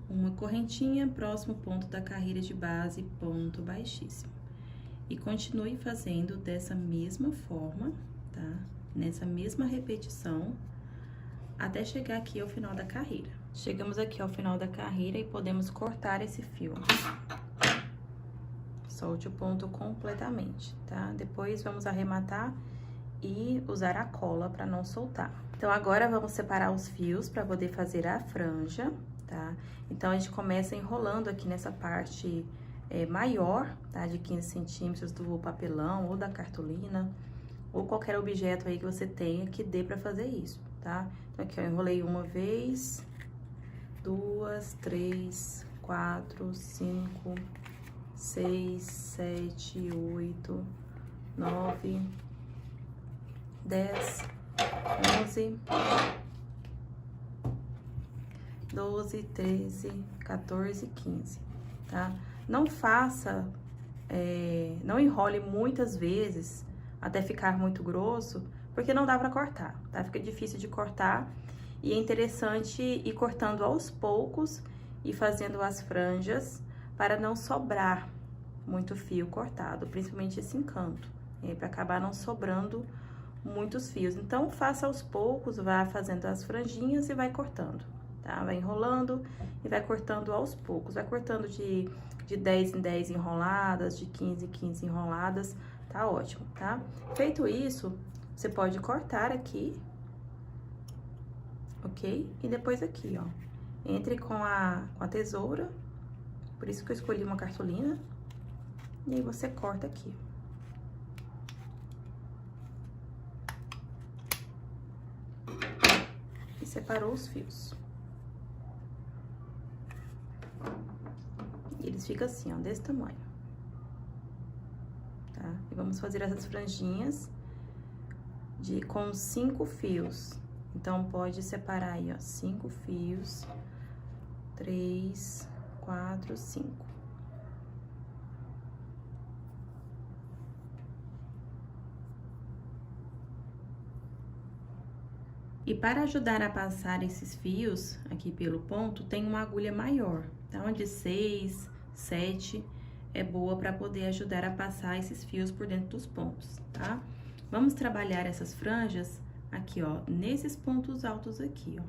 Uma correntinha, próximo ponto da carreira de base, ponto baixíssimo. E continue fazendo dessa mesma forma, tá? Nessa mesma repetição, até chegar aqui ao final da carreira. Chegamos aqui ao final da carreira e podemos cortar esse fio. Solte o ponto completamente, tá? Depois, vamos arrematar e usar a cola para não soltar. Então, agora, vamos separar os fios para poder fazer a franja, tá? Então, a gente começa enrolando aqui nessa parte maior, tá? De 15 centímetros do papelão ou da cartolina, ou qualquer objeto aí que você tenha que dê para fazer isso. tá? Então, aqui, ó, enrolei uma vez, 2, 3, 4, 5, 6, 7, 8, 9, 10, 11, 12, 13, 14, 15, tá? Não faça, não enrole muitas vezes até ficar muito grosso, porque não dá pra cortar, tá? Fica difícil de cortar e é interessante ir cortando aos poucos e fazendo as franjas para não sobrar muito fio cortado, principalmente esse encanto, para acabar não sobrando muitos fios. Então, faça aos poucos, vá fazendo as franjinhas e vai cortando, tá? Vai enrolando e vai cortando aos poucos. Vai cortando de 10 em 10 enroladas, de 15 em 15 enroladas, tá ótimo, tá? Feito isso, você pode cortar aqui, ok? E depois aqui, ó, entre com a tesoura, por isso que eu escolhi uma cartolina, e aí você corta aqui. E separou os fios. E eles ficam assim, ó, desse tamanho. Tá? E vamos fazer essas franjinhas com 5 fios. Então, pode separar aí, ó, 5 fios, 3, 4, 5. E para ajudar a passar esses fios aqui pelo ponto, tem uma agulha maior, tá? Uma de 6, 7 é boa para poder ajudar a passar esses fios por dentro dos pontos, tá? Vamos trabalhar essas franjas aqui, ó, nesses pontos altos aqui, ó.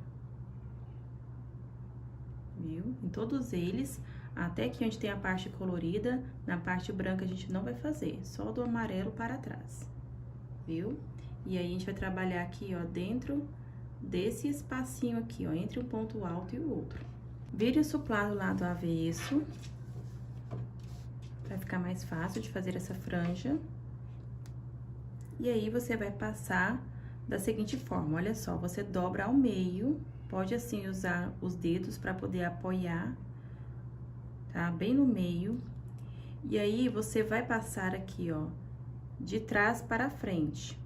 Viu? Em todos eles, até aqui onde tem a parte colorida, na parte branca a gente não vai fazer, só do amarelo para trás, viu? E aí, a gente vai trabalhar aqui, ó, dentro desse espacinho aqui, ó, entre um ponto alto e o outro. Vire o suplá do lado avesso, pra ficar mais fácil de fazer essa franja. E aí, você vai passar da seguinte forma, olha só, você dobra ao meio, pode assim usar os dedos pra poder apoiar, tá? Bem no meio. E aí, você vai passar aqui, ó, de trás para frente,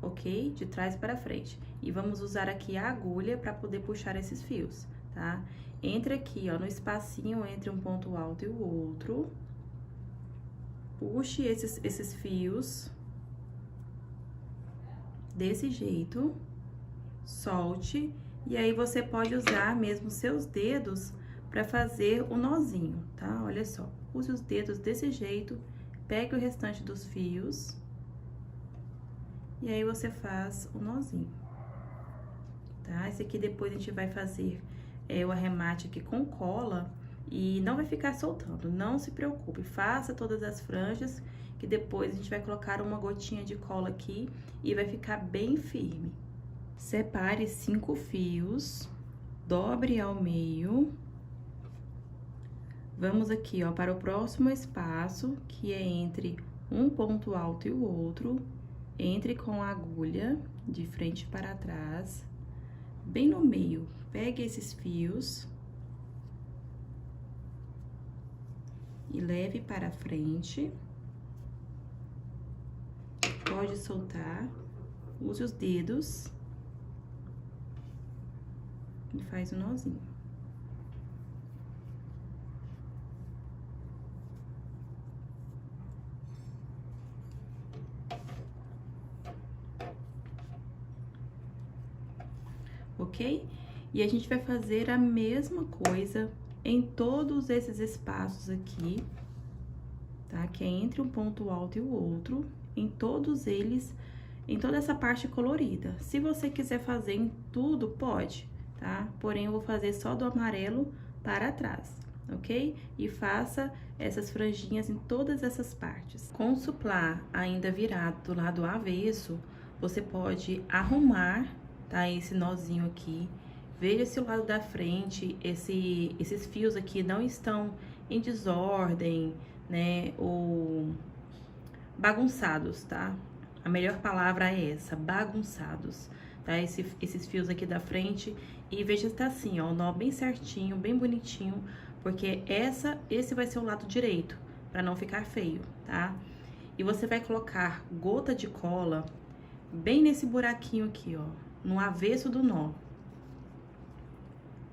ok? De trás para frente. E vamos usar aqui a agulha para poder puxar esses fios, tá? Entre aqui, ó, no espacinho entre um ponto alto e o outro. Puxe esses fios. Desse jeito. Solte. E aí, você pode usar mesmo seus dedos para fazer o nozinho, tá? Olha só. Use os dedos desse jeito. Pegue o restante dos fios. E aí, você faz o nozinho, tá? Esse aqui depois a gente vai fazer o arremate aqui com cola e não vai ficar soltando, não se preocupe. Faça todas as franjas, que depois a gente vai colocar uma gotinha de cola aqui e vai ficar bem firme. Separe 5 fios, dobre ao meio. Vamos aqui, ó, para o próximo espaço, que é entre um ponto alto e o outro. Entre com a agulha de frente para trás, bem no meio. Pegue esses fios e leve para frente. Pode soltar, use os dedos e faz o nozinho. Ok? E a gente vai fazer a mesma coisa em todos esses espaços aqui, tá? Que é entre um ponto alto e o outro, em todos eles, em toda essa parte colorida. Se você quiser fazer em tudo, pode, tá? Porém, eu vou fazer só do amarelo para trás, ok? E faça essas franjinhas em todas essas partes. Com o suplá ainda virado do lado avesso, você pode arrumar, tá? Esse nozinho aqui. Veja se o lado da frente, esses fios aqui não estão em desordem, né? Ou bagunçados, tá? A melhor palavra é essa, bagunçados. tá? Esses fios aqui da frente. E veja se tá assim, ó, o nó bem certinho, bem bonitinho, porque esse vai ser o lado direito, pra não ficar feio, tá? E você vai colocar gota de cola bem nesse buraquinho aqui, ó, no avesso do nó.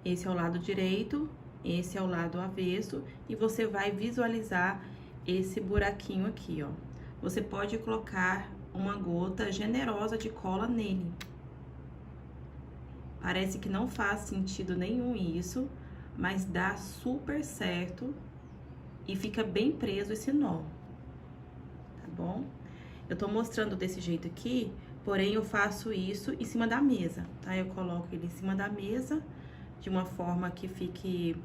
Esse é o lado direito, esse é o lado avesso, e você vai visualizar esse buraquinho aqui, ó. Você pode colocar uma gota generosa de cola nele. Parece que não faz sentido nenhum isso, mas dá super certo e fica bem preso esse nó, tá bom? Eu tô mostrando desse jeito aqui, porém eu faço isso em cima da mesa, tá? Eu coloco ele em cima da mesa, de uma forma que fique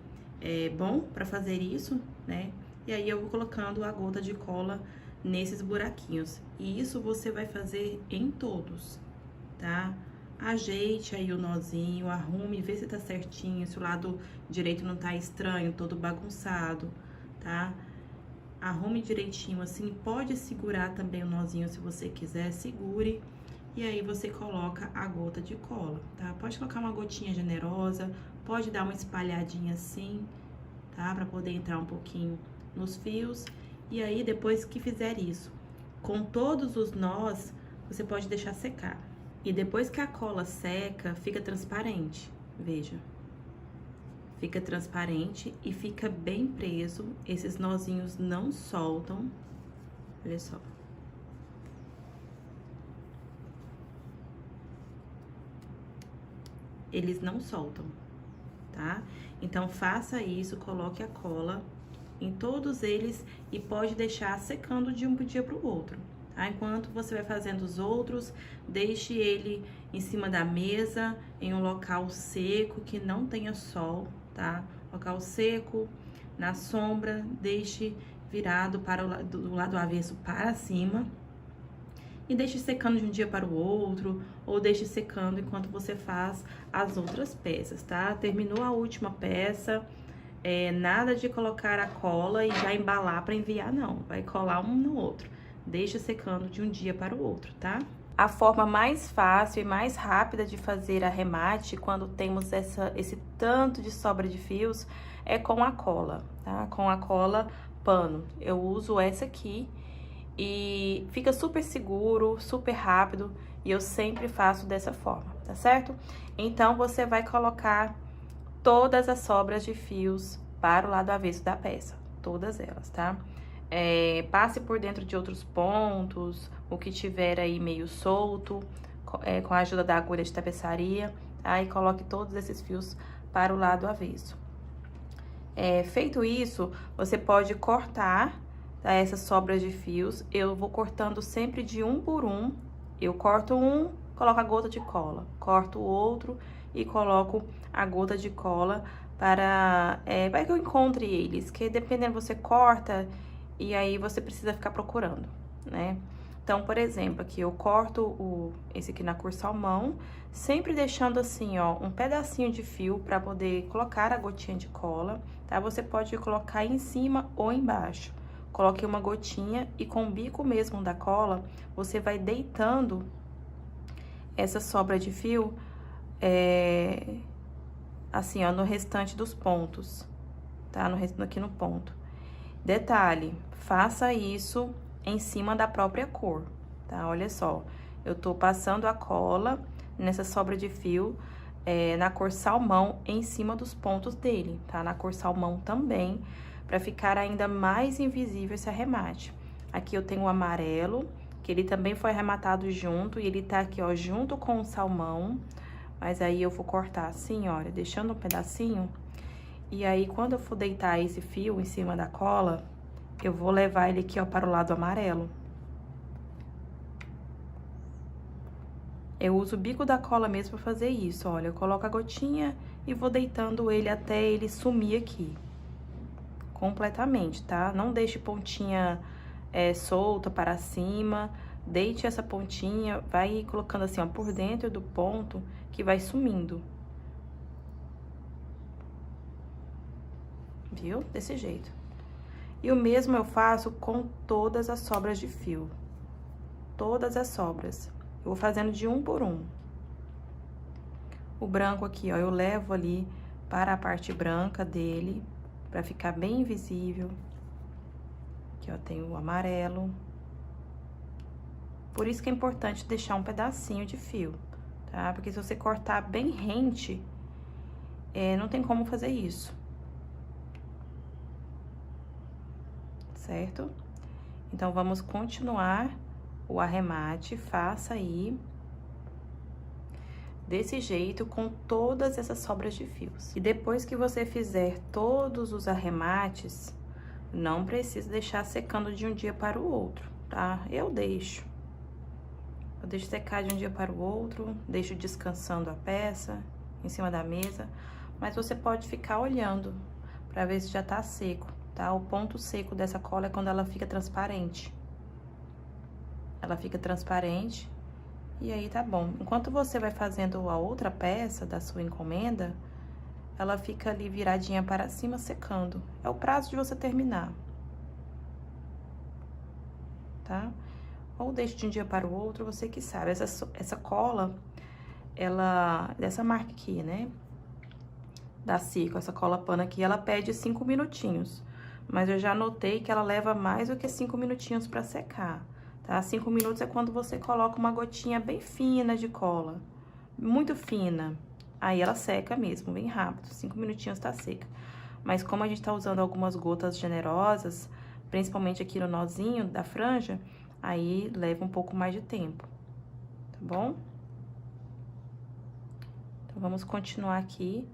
bom pra fazer isso, né? E aí eu vou colocando a gota de cola nesses buraquinhos. E isso você vai fazer em todos, tá? Ajeite aí o nozinho, arrume, vê se tá certinho, se o lado direito não tá estranho, todo bagunçado, tá? Arrume direitinho assim, pode segurar também o nozinho se você quiser, segure. E aí você coloca a gota de cola, tá? Pode colocar uma gotinha generosa, pode dar uma espalhadinha assim, tá? Pra poder entrar um pouquinho nos fios. E aí, depois que fizer isso, com todos os nós, você pode deixar secar. E depois que a cola seca, fica transparente, veja. Fica transparente e fica bem preso, esses nozinhos não soltam, olha só. Eles não soltam, tá? Então, faça isso, coloque a cola em todos eles e pode deixar secando de um dia para o outro, tá? Enquanto você vai fazendo os outros, deixe ele em cima da mesa, em um local seco, que não tenha sol, tá? Local seco, na sombra, deixe virado para do lado avesso para cima. E deixe secando de um dia para o outro, ou deixe secando enquanto você faz as outras peças, tá? Terminou a última peça, nada de colocar a cola e já embalar para enviar, não. Vai colar um no outro. Deixe secando de um dia para o outro, tá? A forma mais fácil e mais rápida de fazer arremate quando temos esse tanto de sobra de fios é com a cola, tá? Com a cola pano. Eu uso essa aqui. E fica super seguro, super rápido, e eu sempre faço dessa forma, tá certo? Então, você vai colocar todas as sobras de fios para o lado avesso da peça, todas elas, tá? Passe por dentro de outros pontos, o que tiver aí meio solto, com a ajuda da agulha de tapeçaria, tá? E coloque todos esses fios para o lado avesso. Feito isso, você pode cortar essas sobras de fios. Eu vou cortando sempre de um por um. Eu corto um, coloco a gota de cola, corto o outro e coloco a gota de cola para que eu encontre eles, que dependendo você corta e aí você precisa ficar procurando, né? Então, por exemplo, aqui eu corto esse aqui na cor salmão, sempre deixando assim, ó, um pedacinho de fio para poder colocar a gotinha de cola, tá? Você pode colocar em cima ou embaixo. Coloque uma gotinha e com o bico mesmo da cola, você vai deitando essa sobra de fio, assim, ó, no restante dos pontos, tá? Aqui no ponto. Detalhe, faça isso em cima da própria cor, tá? Olha só, eu tô passando a cola nessa sobra de fio, na cor salmão, em cima dos pontos dele, tá? Na cor salmão também, para ficar ainda mais invisível esse arremate. Aqui eu tenho o amarelo, que ele também foi arrematado junto, e ele tá aqui, ó, junto com o salmão. Mas aí eu vou cortar assim, olha, deixando um pedacinho. E aí, quando eu for deitar esse fio em cima da cola, eu vou levar ele aqui, ó, para o lado amarelo. Eu uso o bico da cola mesmo para fazer isso, olha. Eu coloco a gotinha e vou deitando ele até ele sumir aqui. Completamente, tá? Não deixe pontinha solta para cima, deite essa pontinha, vai colocando assim, ó, por dentro do ponto, que vai sumindo. Viu? Desse jeito. E o mesmo eu faço com todas as sobras de fio. Todas as sobras. Eu vou fazendo de um por um. O branco aqui, ó, eu levo ali para a parte branca dele, para ficar bem visível. Aqui, ó, tem o amarelo. Por isso que é importante deixar um pedacinho de fio, tá? Porque se você cortar bem rente, não tem como fazer isso. Certo? Então, vamos continuar o arremate, faça aí desse jeito com todas essas sobras de fios. E depois que você fizer todos os arremates, não precisa deixar secando de um dia para o outro, tá? Eu deixo secar de um dia para o outro, deixo descansando a peça em cima da mesa, mas você pode ficar olhando para ver se já tá seco, tá? O ponto seco dessa cola é quando ela fica transparente. Ela fica transparente e aí tá bom. Enquanto você vai fazendo a outra peça da sua encomenda, ela fica ali viradinha para cima secando. É o prazo de você terminar, tá? Ou deixe de um dia para o outro, você que sabe. Essa cola, ela, dessa marca aqui, né? Da Circo, essa cola pano aqui, ela pede 5 minutinhos. Mas eu já notei que ela leva mais do que 5 minutinhos para secar, tá? 5 minutos é quando você coloca uma gotinha bem fina de cola, muito fina. Aí ela seca mesmo, bem rápido, 5 minutinhos tá seca. Mas como a gente tá usando algumas gotas generosas, principalmente aqui no nozinho da franja, aí leva um pouco mais de tempo, tá bom? Então, vamos continuar aqui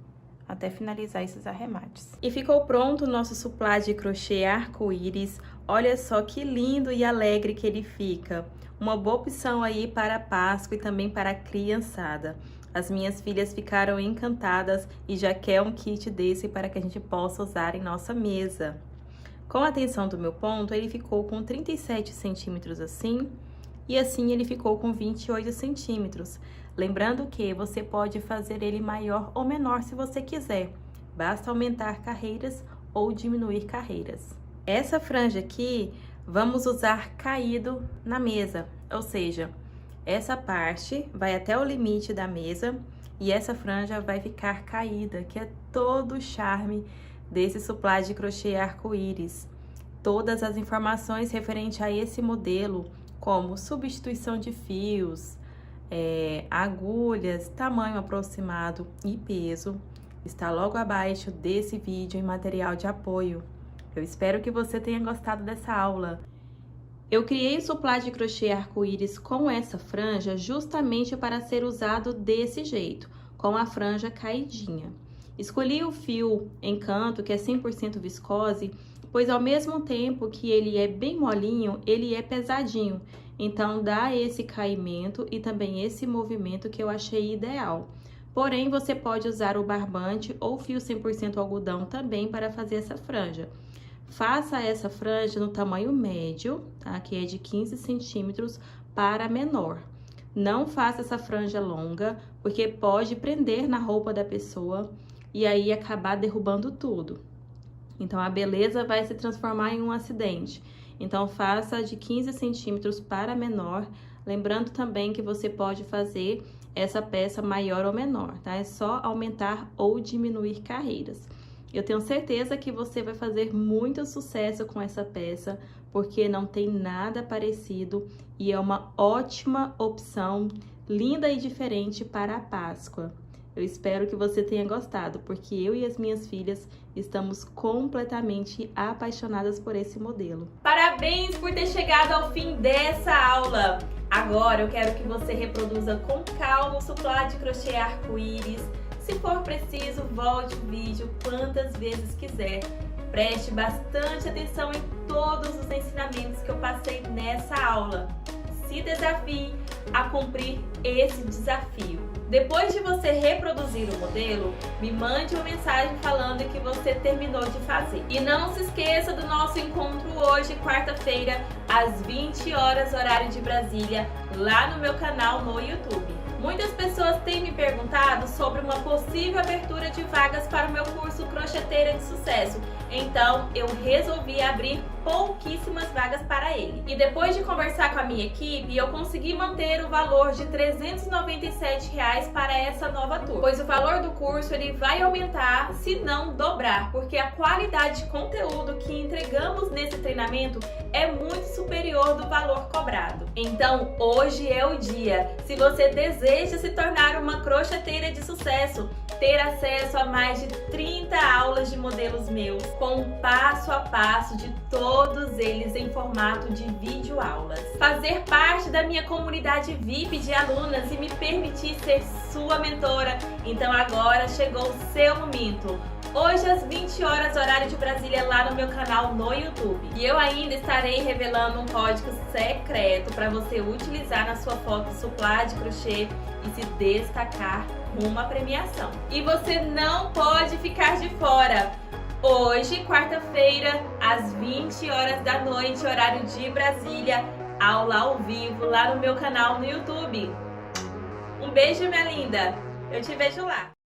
até finalizar esses arremates. E ficou pronto o nosso suplá de crochê arco-íris. Olha só que lindo e alegre que ele fica. Uma boa opção aí para a Páscoa e também para a criançada. As minhas filhas ficaram encantadas e já quer um kit desse para que a gente possa usar em nossa mesa. Com a tensão do meu ponto, ele ficou com 37 centímetros assim, e assim ele ficou com 28 centímetros. Lembrando que você pode fazer ele maior ou menor se você quiser. Basta aumentar carreiras ou diminuir carreiras. Essa franja aqui, vamos usar caído na mesa, ou seja, essa parte vai até o limite da mesa e essa franja vai ficar caída, que é todo o charme desse suplá de crochê arco-íris. Todas as informações referentes a esse modelo, como substituição de fios, agulhas, tamanho aproximado e peso, está logo abaixo desse vídeo em material de apoio. Eu espero que você tenha gostado dessa aula. Eu criei o suplá de crochê arco-íris com essa franja justamente para ser usado desse jeito, com a franja caidinha. Escolhi o fio Encanto, que é 100% viscose, pois ao mesmo tempo que ele é bem molinho, ele é pesadinho. Então, dá esse caimento e também esse movimento que eu achei ideal. Porém, você pode usar o barbante ou fio 100% algodão também para fazer essa franja. Faça essa franja no tamanho médio, tá? Que é de 15 centímetros para menor. Não faça essa franja longa, porque pode prender na roupa da pessoa e aí acabar derrubando tudo. Então, a beleza vai se transformar em um acidente. Então, faça de 15 centímetros para menor. Lembrando também que você pode fazer essa peça maior ou menor, tá? É só aumentar ou diminuir carreiras. Eu tenho certeza que você vai fazer muito sucesso com essa peça, porque não tem nada parecido e é uma ótima opção, linda e diferente para a Páscoa. Eu espero que você tenha gostado, porque eu e as minhas filhas estamos completamente apaixonadas por esse modelo. Parabéns por ter chegado ao fim dessa aula! Agora eu quero que você reproduza com calma o suplá de crochê arco-íris. Se for preciso, volte o vídeo quantas vezes quiser. Preste bastante atenção em todos os ensinamentos que eu passei nessa aula. Se desafie a cumprir esse desafio. Depois de você reproduzir o modelo, me mande uma mensagem falando que você terminou de fazer. E não se esqueça do nosso encontro hoje, quarta-feira, às 20 horas, horário de Brasília, lá no meu canal no YouTube. Muitas pessoas têm me perguntado sobre uma possível abertura de vagas para o meu curso Crocheteira de Sucesso. Então, eu resolvi abrir pouquíssimas vagas para ele. E depois de conversar com a minha equipe, eu consegui manter o valor de R$ 397 para essa nova turma, pois o valor do curso ele vai aumentar, se não dobrar, porque a qualidade de conteúdo que entregamos nesse treinamento é muito superior do valor cobrado. Então, hoje é o dia. Se você deseja se tornar uma crocheteira de sucesso, ter acesso a mais de 30 aulas de modelos meus, com um passo a passo de todos eles em formato de videoaulas. Fazer parte da minha comunidade VIP de alunas e me permitir ser sua mentora. Então agora chegou o seu momento. Hoje às 20 horas, horário de Brasília, lá no meu canal no YouTube. E eu ainda estarei revelando um código secreto para você utilizar na sua foto suplá de crochê e se destacar rumo à premiação. E você não pode ficar de fora. Hoje, quarta-feira, às 20 horas da noite, horário de Brasília, aula ao vivo lá no meu canal no YouTube. Um beijo, minha linda. Eu te vejo lá.